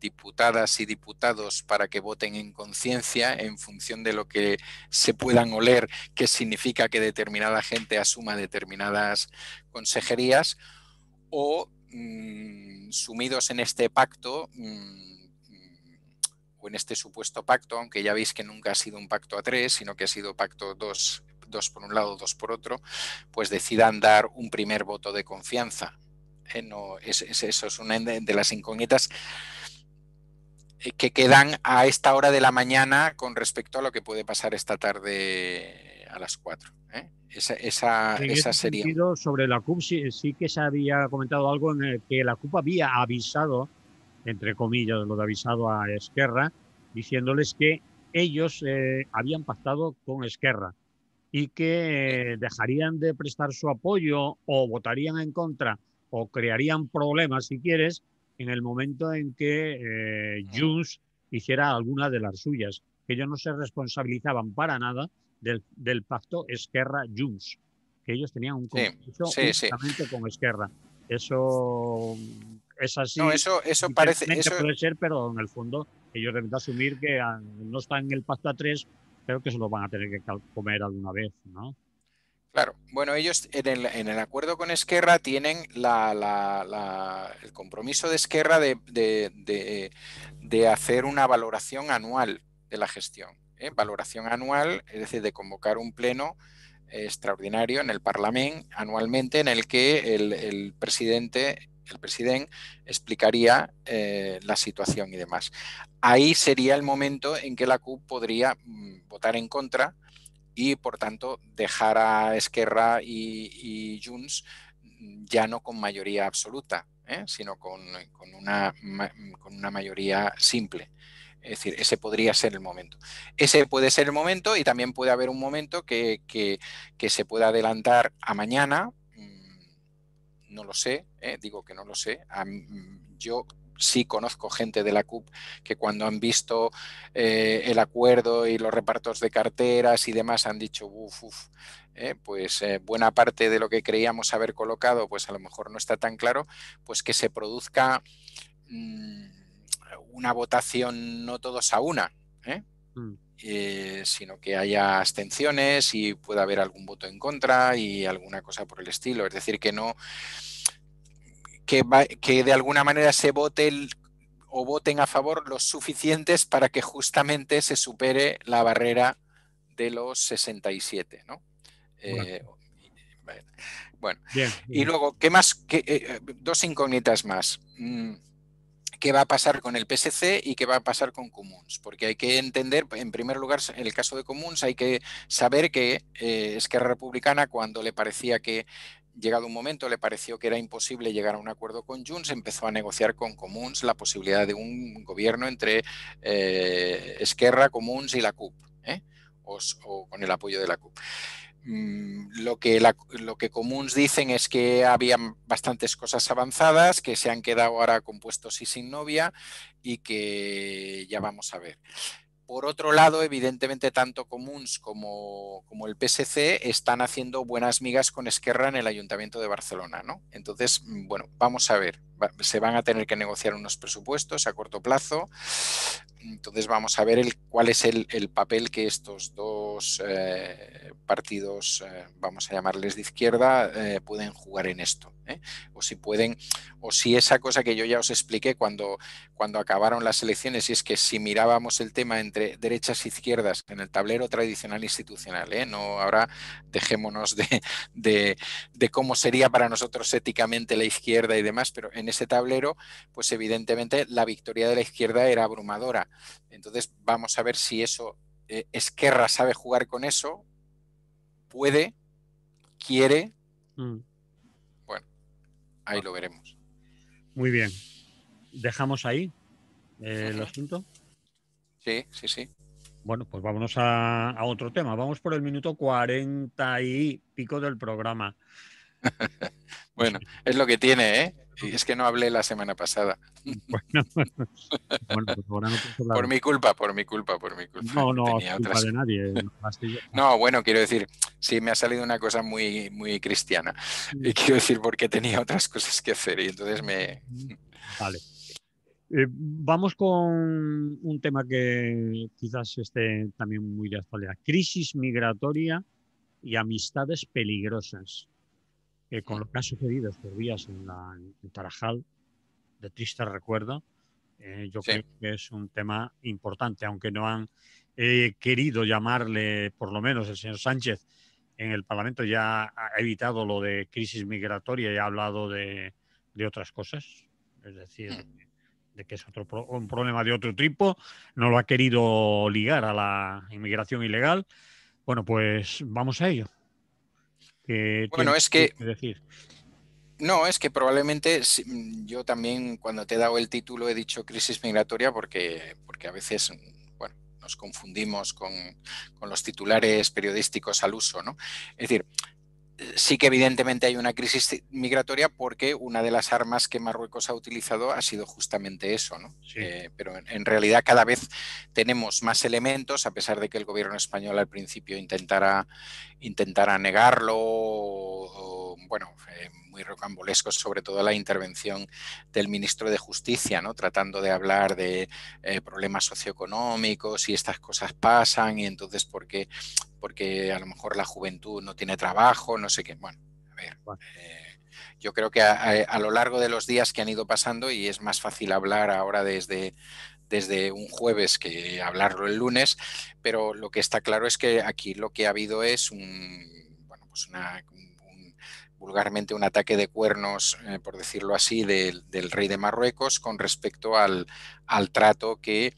diputadas y diputados para que voten en conciencia en función de lo que se puedan oler, que significa que determinada gente asuma determinadas consejerías, o sumidos en este pacto, o en este supuesto pacto, aunque ya veis que nunca ha sido un pacto a tres, sino que ha sido pacto dos por un lado, dos por otro, pues decidan dar un primer voto de confianza. No, eso es una de las incógnitas que quedan a esta hora de la mañana con respecto a lo que puede pasar esta tarde a las 4. En Esa ese sería. sentido, sobre la CUP sí que se había comentado algo en el que la CUP había avisado, entre comillas, lo de avisado a Esquerra, diciéndoles que ellos habían pactado con Esquerra y que dejarían de prestar su apoyo o votarían en contra o crearían problemas, si quieres, en el momento en que Junts hiciera alguna de las suyas, que ellos no se responsabilizaban para nada del pacto Esquerra-Junts, que ellos tenían un compromiso Sí. únicamente con Esquerra. Eso es No, así, eso parece. literalmente puede ser, pero en el fondo ellos deben de asumir que no están en el pacto a tres, creo que se lo van a tener que comer alguna vez, ¿no? Claro, bueno, ellos en el acuerdo con Esquerra tienen el compromiso de Esquerra de hacer una valoración anual de la gestión. Valoración anual, es decir, de convocar un pleno extraordinario en el Parlamento anualmente en el que el presidente explicaría la situación y demás. Ahí sería el momento en que la CUP podría votar en contra y, por tanto, dejar a Esquerra y Junts ya no con mayoría absoluta, sino con una mayoría simple. Es decir, ese podría ser el momento. Ese puede ser el momento, y también puede haber un momento que se pueda adelantar a mañana. No lo sé, digo que no lo sé. Yo sí conozco gente de la CUP que cuando han visto el acuerdo y los repartos de carteras y demás han dicho, pues buena parte de lo que creíamos haber colocado, pues a lo mejor no está tan claro, pues que se produzca una votación no todos a una, sino que haya abstenciones y pueda haber algún voto en contra y alguna cosa por el estilo. Es decir, que no que de alguna manera se vote o voten a favor los suficientes para que justamente se supere la barrera de los 67, ¿no? Bueno, Bien. y luego, ¿qué más? Dos incógnitas más. ¿Qué va a pasar con el PSC y qué va a pasar con Comuns? Porque hay que entender, en primer lugar, en el caso de Comuns, hay que saber que Esquerra Republicana, cuando le parecía que, llegado un momento, le pareció que era imposible llegar a un acuerdo con Junts, empezó a negociar con Comuns la posibilidad de un gobierno entre Esquerra, Comuns y la CUP, o con el apoyo de la CUP. Lo que Comuns dicen es que había bastantes cosas avanzadas, que se han quedado ahora compuestos y sin novia y que ya vamos a ver. Por otro lado, evidentemente, tanto Comuns como el PSC están haciendo buenas migas con Esquerra en el Ayuntamiento de Barcelona, ¿no? Entonces, bueno, vamos a ver. Se van a tener que negociar unos presupuestos a corto plazo. Entonces, vamos a ver cuál es el papel que estos dos partidos, vamos a llamarles de izquierda, pueden jugar en esto. O si pueden, o si esa cosa que yo ya os expliqué cuando acabaron las elecciones, y es que si mirábamos el tema entre derechas e izquierdas en el tablero tradicional institucional, no ahora dejémonos de cómo sería para nosotros éticamente la izquierda y demás, pero en ese tablero, pues evidentemente la victoria de la izquierda era abrumadora. Entonces vamos a ver si eso, Esquerra sabe jugar con eso, puede, quiere, bueno, ahí lo veremos. Muy bien. ¿Dejamos ahí el asunto? Sí, sí, sí. Bueno, pues vámonos a otro tema. Vamos por el minuto 40 y pico del programa. Bueno, es lo que tiene, ¿eh? Y es que no hablé la semana pasada. Bueno, pues ahora no puedo hablar. Por mi culpa. No, es Tenía culpa otras. de nadie. No, bueno, quiero decir, sí me ha salido una cosa muy, muy cristiana. Y quiero decir, porque tenía otras cosas que hacer y entonces me... Vale. Vamos con un tema que quizás esté también muy de actualidad. Crisis migratoria y amistades peligrosas. Con lo que ha sucedido estos días en Tarajal, de triste recuerdo, yo Sí. creo que es un tema importante, aunque no han querido llamarle, por lo menos el señor Sánchez en el Parlamento ya ha evitado lo de crisis migratoria y ha hablado de otras cosas, es decir, de que es un problema de otro tipo, no lo ha querido ligar a la inmigración ilegal. Bueno, pues vamos a ello. ¿Qué Bueno, tiene es que que... decir? No, es que probablemente yo también cuando te he dado el título he dicho crisis migratoria porque a veces, bueno, nos confundimos con los titulares periodísticos al uso, ¿no? Es decir, sí que evidentemente hay una crisis migratoria porque una de las armas que Marruecos ha utilizado ha sido justamente eso, ¿no? Sí. Pero en realidad cada vez tenemos más elementos, a pesar de que el gobierno español al principio intentara negarlo, bueno, muy rocambolescos, sobre todo la intervención del ministro de Justicia, ¿no? Tratando de hablar de problemas socioeconómicos y estas cosas pasan y entonces porque a lo mejor la juventud no tiene trabajo, no sé qué. Bueno, a ver, yo creo que a lo largo de los días que han ido pasando, y es más fácil hablar ahora desde un jueves que hablarlo el lunes, pero lo que está claro es que aquí lo que ha habido es vulgarmente un ataque de cuernos, por decirlo así, del rey de Marruecos con respecto al trato que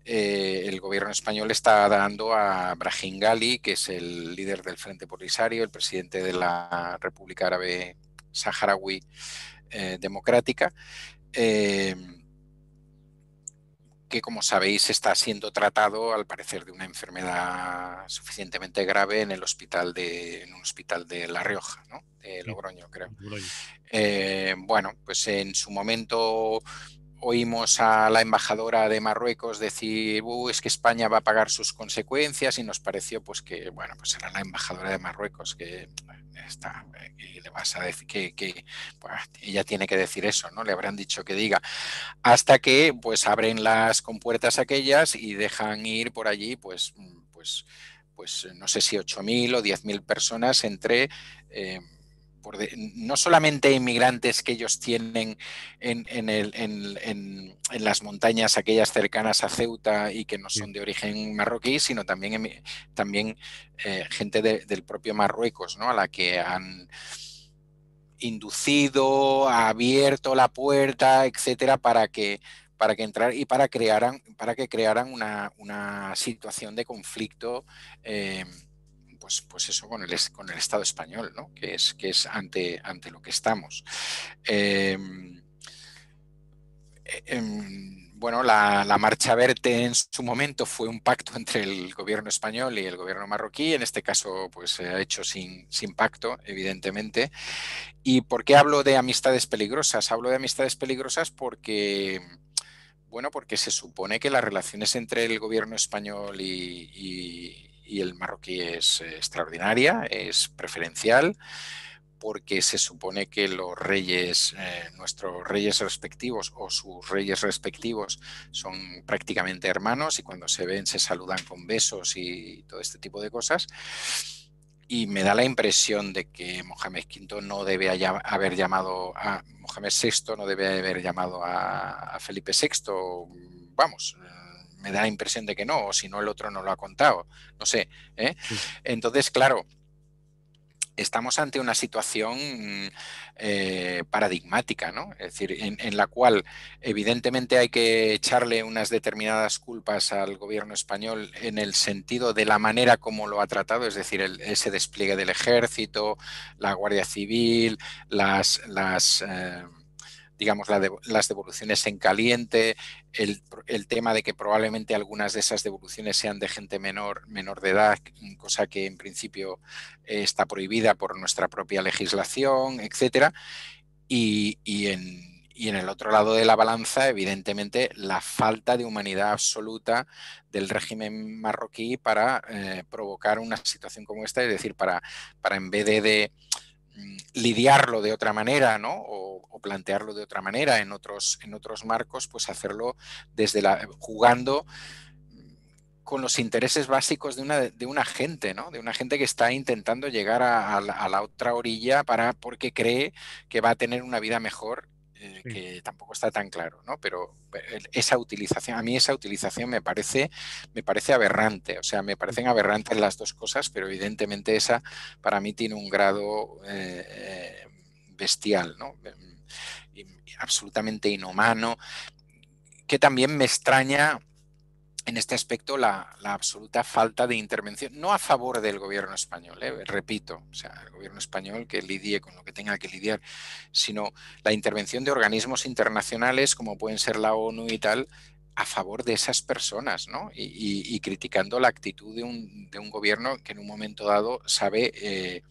el gobierno español está dando a Brahim Ghali, que es el líder del Frente Polisario, el presidente de la República Árabe Saharaui Democrática, que como sabéis está siendo tratado al parecer de una enfermedad suficientemente grave en un hospital de La Rioja, ¿no? De Logroño, creo. Logroño. Bueno, pues en su momento oímos a la embajadora de Marruecos decir, es que España va a pagar sus consecuencias, y nos pareció pues que, bueno, pues era la embajadora de Marruecos que está, y le vas a decir que pues, ella tiene que decir eso, ¿no? Le habrán dicho que diga, hasta que pues abren las compuertas aquellas y dejan ir por allí pues no sé si 8.000 o 10.000 personas entre no solamente inmigrantes que ellos tienen en las montañas aquellas cercanas a Ceuta y que no Sí. son de origen marroquí, sino también gente del propio Marruecos, ¿no? A la que han inducido, abierto la puerta, etcétera, para que entrar y para que crearan una situación de conflicto, pues eso con el Estado español, ¿no? que es ante lo que estamos. Eh, bueno, la Marcha Verde en su momento fue un pacto entre el gobierno español y el gobierno marroquí. En este caso, pues se ha hecho sin pacto, evidentemente. ¿Y por qué hablo de amistades peligrosas? Hablo de amistades peligrosas porque, bueno, porque se supone que las relaciones entre el gobierno español y el marroquí es extraordinaria, es preferencial, porque se supone que los reyes, nuestros reyes respectivos o sus reyes respectivos son prácticamente hermanos, y cuando se ven se saludan con besos y todo este tipo de cosas. Y me da la impresión de que Mohamed V no debe haber llamado a Mohamed VI, no debe haber llamado a Felipe VI. Vamos, me da la impresión de que no, o si no el otro no lo ha contado, no sé. Sí. Entonces, claro, estamos ante una situación paradigmática, ¿no? Es decir, en la cual evidentemente hay que echarle unas determinadas culpas al gobierno español en el sentido de la manera como lo ha tratado, es decir, ese despliegue del ejército, la Guardia Civil, digamos, las devoluciones en caliente, el tema de que probablemente algunas de esas devoluciones sean de gente menor de edad, cosa que en principio está prohibida por nuestra propia legislación, etcétera. Y en el otro lado de la balanza, evidentemente, la falta de humanidad absoluta del régimen marroquí para provocar una situación como esta, es decir, para en vez de lidiarlo de otra manera, ¿no? O plantearlo de otra manera en otros marcos, pues hacerlo jugando con los intereses básicos de una gente, ¿no? De una gente que está intentando llegar a la otra orilla porque cree que va a tener una vida mejor, Sí. que tampoco está tan claro, ¿no? Pero a mí esa utilización me parece aberrante. O sea, me parecen aberrantes las dos cosas, pero evidentemente esa para mí tiene un grado bestial, ¿no? Absolutamente inhumano, que también me extraña en este aspecto la absoluta falta de intervención, no a favor del gobierno español, repito, o sea, el gobierno español que lidie con lo que tenga que lidiar, sino la intervención de organismos internacionales como pueden ser la ONU y tal, a favor de esas personas, ¿no? Y criticando la actitud de un gobierno que en un momento dado sabe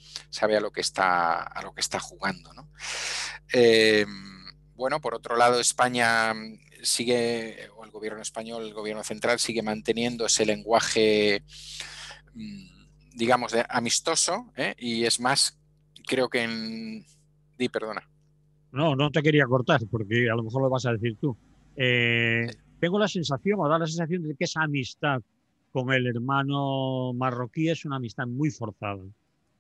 a lo que está jugando, ¿no? Eh, bueno, por otro lado, España sigue, o el gobierno español, el gobierno central, sigue manteniendo ese lenguaje, digamos, amistoso, y es más, creo que perdona. No, no te quería cortar porque a lo mejor lo vas a decir tú. Tengo la sensación, o da la sensación de que esa amistad con el hermano marroquí es una amistad muy forzada.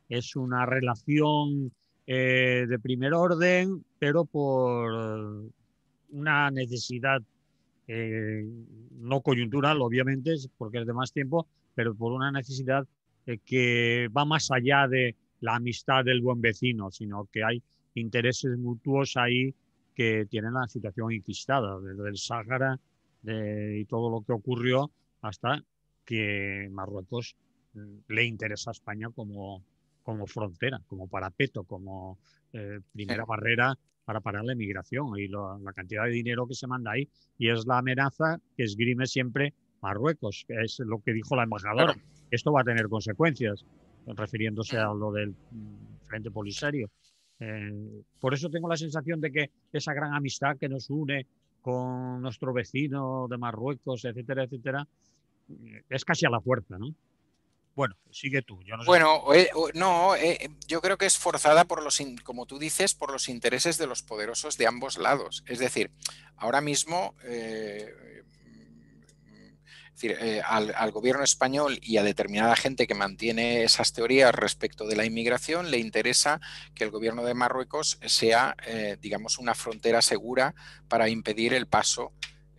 Es una relación de primer orden, pero por una necesidad no coyuntural, obviamente, porque es de más tiempo, pero por una necesidad que va más allá de la amistad del buen vecino, sino que hay intereses mutuos ahí que tienen la situación enquistada, desde el Sáhara y todo lo que ocurrió hasta que Marruecos le interesa a España como frontera, como parapeto, como primera barrera para parar la inmigración y la cantidad de dinero que se manda ahí. Y es la amenaza que esgrime siempre Marruecos, que es lo que dijo la embajadora. Claro. Esto va a tener consecuencias, refiriéndose a lo del Frente Polisario. Por eso tengo la sensación de que esa gran amistad que nos une con nuestro vecino de Marruecos, etcétera, etcétera, es casi a la fuerza, ¿no? Bueno, sigue tú, yo no sé. Bueno, no, yo creo que es forzada por como tú dices, por los intereses de los poderosos de ambos lados. Es decir, ahora mismo, es decir, al gobierno español y a determinada gente que mantiene esas teorías respecto de la inmigración le interesa que el gobierno de Marruecos sea, digamos, una frontera segura para impedir el paso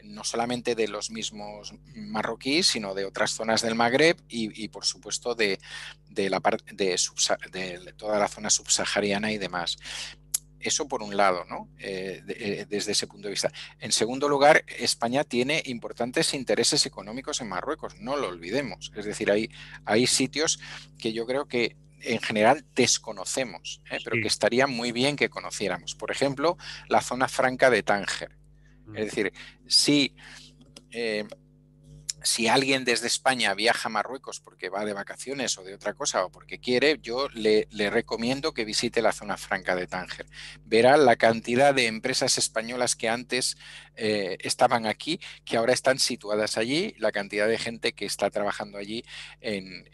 no solamente de los mismos marroquíes, sino de otras zonas del Magreb y por supuesto, la parte de toda la zona subsahariana y demás. Eso por un lado, ¿no? Desde ese punto de vista. En segundo lugar, España tiene importantes intereses económicos en Marruecos, no lo olvidemos. Es decir, hay sitios que yo creo que en general desconocemos, pero que Sí. estaría muy bien que conociéramos. Por ejemplo, la zona franca de Tánger. Es decir, si eh, si alguien desde España viaja a Marruecos porque va de vacaciones o de otra cosa o porque quiere, yo le recomiendo que visite la zona franca de Tánger. Verá la cantidad de empresas españolas que antes estaban aquí, que ahora están situadas allí, la cantidad de gente que está trabajando allí en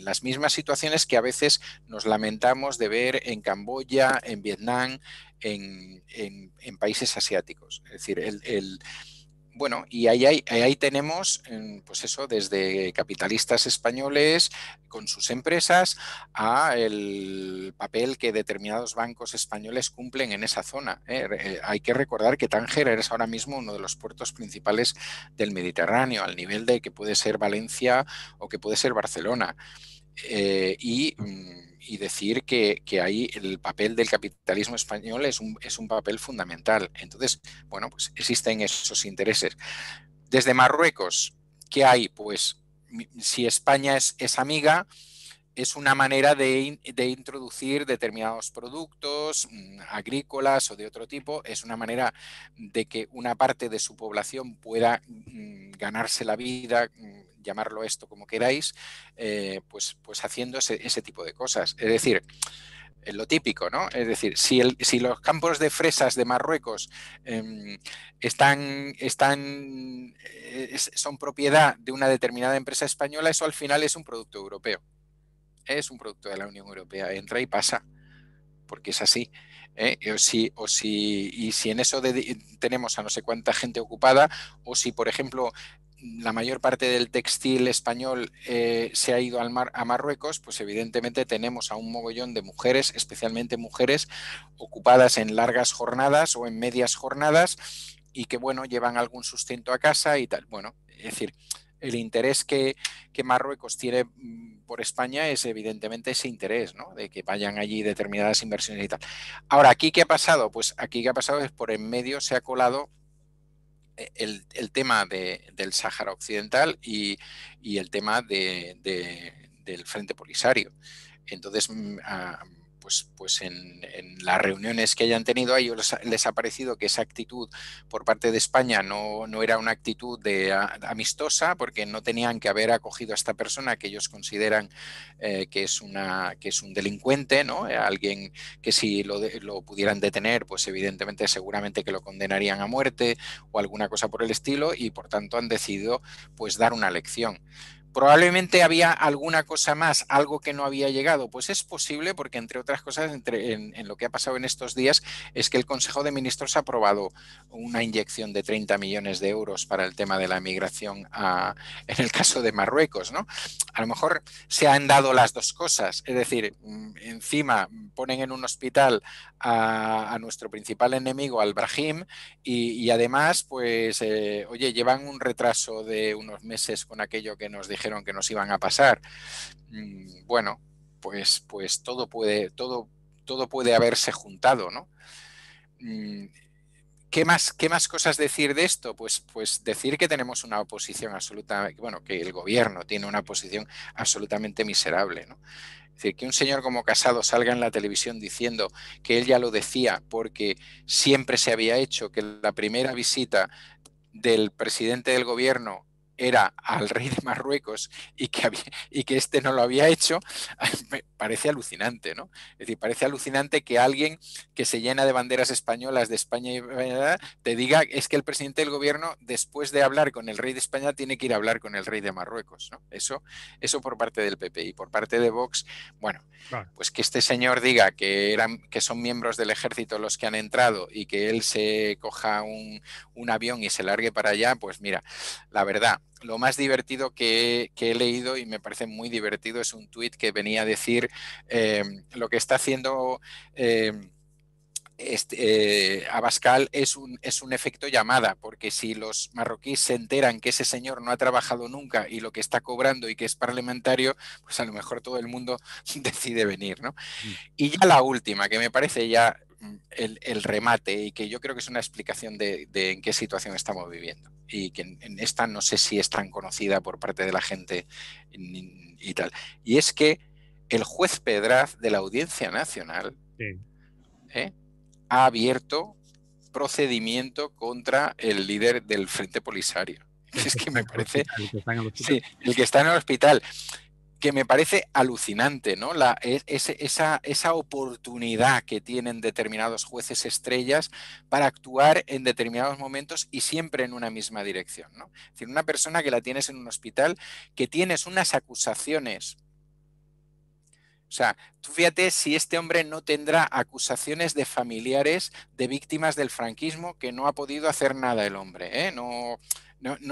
las mismas situaciones que a veces nos lamentamos de ver en Camboya, en Vietnam, en países asiáticos. Es decir, bueno, y ahí tenemos, pues eso, desde capitalistas españoles con sus empresas a el papel que determinados bancos españoles cumplen en esa zona. Hay que recordar que Tánger es ahora mismo uno de los puertos principales del Mediterráneo, al nivel de que puede ser Valencia o que puede ser Barcelona. Y decir que ahí el papel del capitalismo español es un papel fundamental. Entonces, bueno, pues existen esos intereses. Desde Marruecos, ¿qué hay? Pues si España es amiga, es una manera de introducir determinados productos agrícolas o de otro tipo, es una manera de que una parte de su población pueda ganarse la vida, llamarlo esto como queráis, pues haciendo ese tipo de cosas. Es decir, es lo típico, ¿no? Es decir, si los campos de fresas de Marruecos eh, son propiedad de una determinada empresa española, eso al final es un producto europeo, es un producto de la Unión Europea, entra y pasa, porque es así. Y si en eso tenemos a no sé cuánta gente ocupada, o si, por ejemplo, la mayor parte del textil español se ha ido a Marruecos, pues evidentemente tenemos a un mogollón de mujeres, especialmente mujeres, ocupadas en largas jornadas o en medias jornadas y que, bueno, llevan algún sustento a casa y tal. Bueno, es decir, el interés que Marruecos tiene por España es evidentemente ese interés, ¿no? De que vayan allí determinadas inversiones y tal. Ahora, ¿aquí qué ha pasado? Pues aquí qué ha pasado es por en medio se ha colado el tema del Sáhara Occidental y el tema del Frente Polisario. Entonces, pues en las reuniones que hayan tenido a ellos les ha parecido que esa actitud por parte de España no era una actitud amistosa, porque no tenían que haber acogido a esta persona que ellos consideran que es un delincuente, ¿no? Alguien que si lo pudieran detener, pues evidentemente seguramente que lo condenarían a muerte o alguna cosa por el estilo, y por tanto han decidido pues dar una lección. Probablemente había alguna cosa más, algo que no había llegado. Pues es posible porque, entre otras cosas, en lo que ha pasado en estos días es que el Consejo de Ministros ha aprobado una inyección de 30 millones de euros para el tema de la migración en el caso de Marruecos, ¿no? A lo mejor se han dado las dos cosas, es decir, encima ponen en un hospital a nuestro principal enemigo, al Brahim, y además, pues, oye, llevan un retraso de unos meses con aquello que nos dijeron que nos iban a pasar. Bueno, pues todo puede haberse juntado, ¿no? ¿Qué más cosas decir de esto? Pues decir que tenemos una oposición absoluta, bueno, que el gobierno tiene una posición absolutamente miserable, ¿no? Es decir, que un señor como Casado salga en la televisión diciendo que él ya lo decía porque siempre se había hecho, que la primera visita del presidente del gobierno era al rey de Marruecos y y que este no lo había hecho, me parece alucinante, ¿no? Es decir, parece alucinante que alguien que se llena de banderas españolas de España y te diga es que el presidente del gobierno, después de hablar con el rey de España, tiene que ir a hablar con el rey de Marruecos, ¿no? Eso por parte del PP y por parte de Vox, bueno, Claro. pues que este señor diga que son miembros del ejército los que han entrado y que él se coja un avión y se largue para allá, pues mira, la verdad, lo más divertido que he leído, y me parece muy divertido, es un tuit que venía a decir lo que está haciendo Abascal es un efecto llamada, porque si los marroquíes se enteran que ese señor no ha trabajado nunca y lo que está cobrando y que es parlamentario, pues a lo mejor todo el mundo decide venir, ¿no? Mm. Y ya la última, que me parece ya el remate y que yo creo que es una explicación de en qué situación estamos viviendo. Y que en esta no sé si es tan conocida por parte de la gente y tal. Y es que el juez Pedraz de la Audiencia Nacional Sí. ¿eh? ha abierto procedimiento contra el líder del Frente Polisario. El Es que que está me en el parece, hospital, el que está en el hospital. sí, el que está en el hospital, que me parece alucinante, ¿no? Esa oportunidad que tienen determinados jueces estrellas para actuar en determinados momentos y siempre en una misma dirección, ¿no? Es decir, una persona que la tienes en un hospital, que tienes unas acusaciones. O sea, tú fíjate si este hombre no tendrá acusaciones de familiares de víctimas del franquismo, que no ha podido hacer nada el hombre, ¿eh? No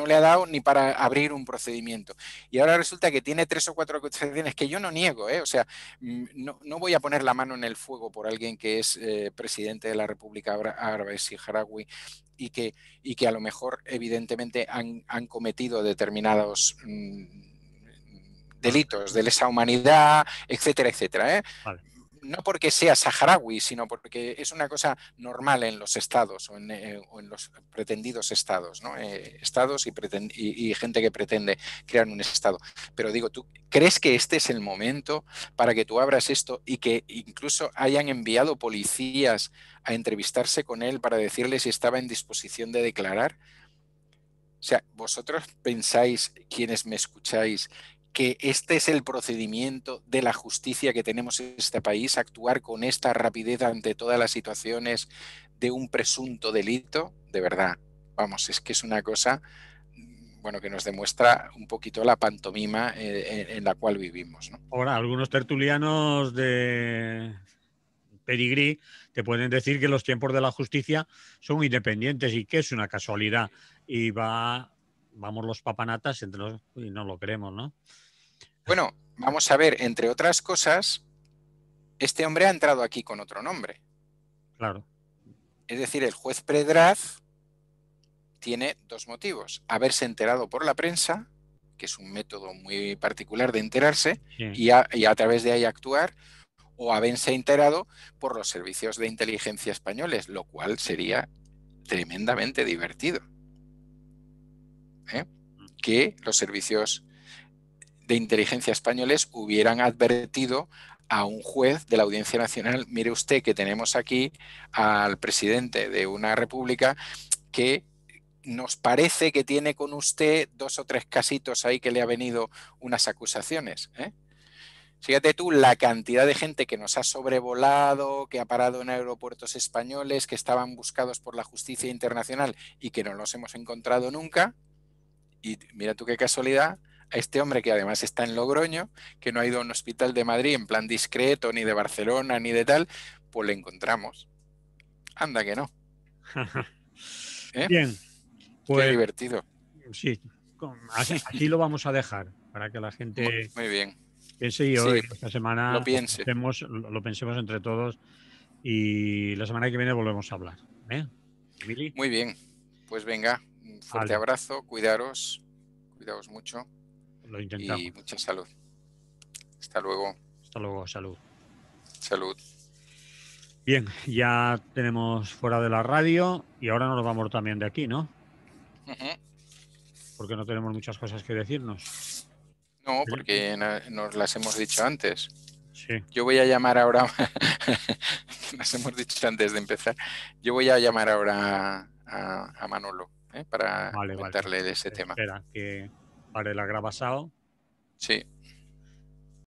le ha dado ni para abrir un procedimiento. Y ahora resulta que tiene 3 o 4 acusaciones que yo no niego, ¿eh? O sea, no voy a poner la mano en el fuego por alguien que es presidente de la República Árabe Saharaui y que a lo mejor evidentemente han cometido determinados Vale, delitos de lesa humanidad, etcétera, etcétera. vale. No porque sea saharaui, sino porque es una cosa normal en los estados o en los pretendidos estados, ¿no? Estados y gente que pretende crear un estado. Pero digo, ¿tú crees que este es el momento para que tú abras esto y que incluso hayan enviado policías a entrevistarse con él para decirle si estaba en disposición de declarar? O sea, vosotros pensáis, quienes me escucháis, que este es el procedimiento de la justicia que tenemos en este país, actuar con esta rapidez ante todas las situaciones de un presunto delito, de verdad, vamos, es que es una cosa, bueno, que nos demuestra un poquito la pantomima en la cual vivimos, ¿no? Ahora, algunos tertulianos de pedigrí te pueden decir que los tiempos de la justicia son independientes y que es una casualidad. Y vamos los papanatas entre los, y no lo queremos, ¿no? Bueno, vamos a ver, entre otras cosas, este hombre ha entrado aquí con otro nombre. Claro. Es decir, el juez Predraz tiene 2 motivos. Haberse enterado por la prensa, que es un método muy particular de enterarse, Sí. y a través de ahí actuar, o haberse enterado por los servicios de inteligencia españoles, lo cual sería tremendamente divertido. ¿Eh? Que los servicios de inteligencia españoles hubieran advertido a un juez de la Audiencia Nacional: mire usted que tenemos aquí al presidente de una república que nos parece que tiene con usted 2 o 3 casitos ahí que le ha venido unas acusaciones. Fíjate tú la cantidad de gente que nos ha sobrevolado, que ha parado en aeropuertos españoles, que estaban buscados por la justicia internacional y que no los hemos encontrado nunca. Y mira tú qué casualidad, a este hombre que además está en Logroño, que no ha ido a un hospital de Madrid en plan discreto, ni de Barcelona, ni de tal, pues le encontramos. Anda que no. ¿Eh? Bien, Qué pues divertido. sí, así lo vamos a dejar para que la gente Muy bien. piense y hoy, Sí, esta lo semana piense. lo pensemos entre todos y la semana que viene volvemos a hablar. ¿Eh? Emily, Muy bien. Pues venga, un fuerte vale, abrazo, cuidaos mucho lo y intentamos. mucha salud. Hasta luego. Hasta luego, salud. Salud. Bien, ya tenemos fuera de la radio y ahora nos vamos también de aquí, ¿no? Ujú. Porque no tenemos muchas cosas que decirnos. No, porque nos las hemos dicho antes. Sí, Yo voy a llamar ahora, nos hemos dicho antes de empezar, yo voy a llamar ahora a Manolo, para Vale, vale. comentarle de ese tema. Espera, que pare la grabasao. Sí.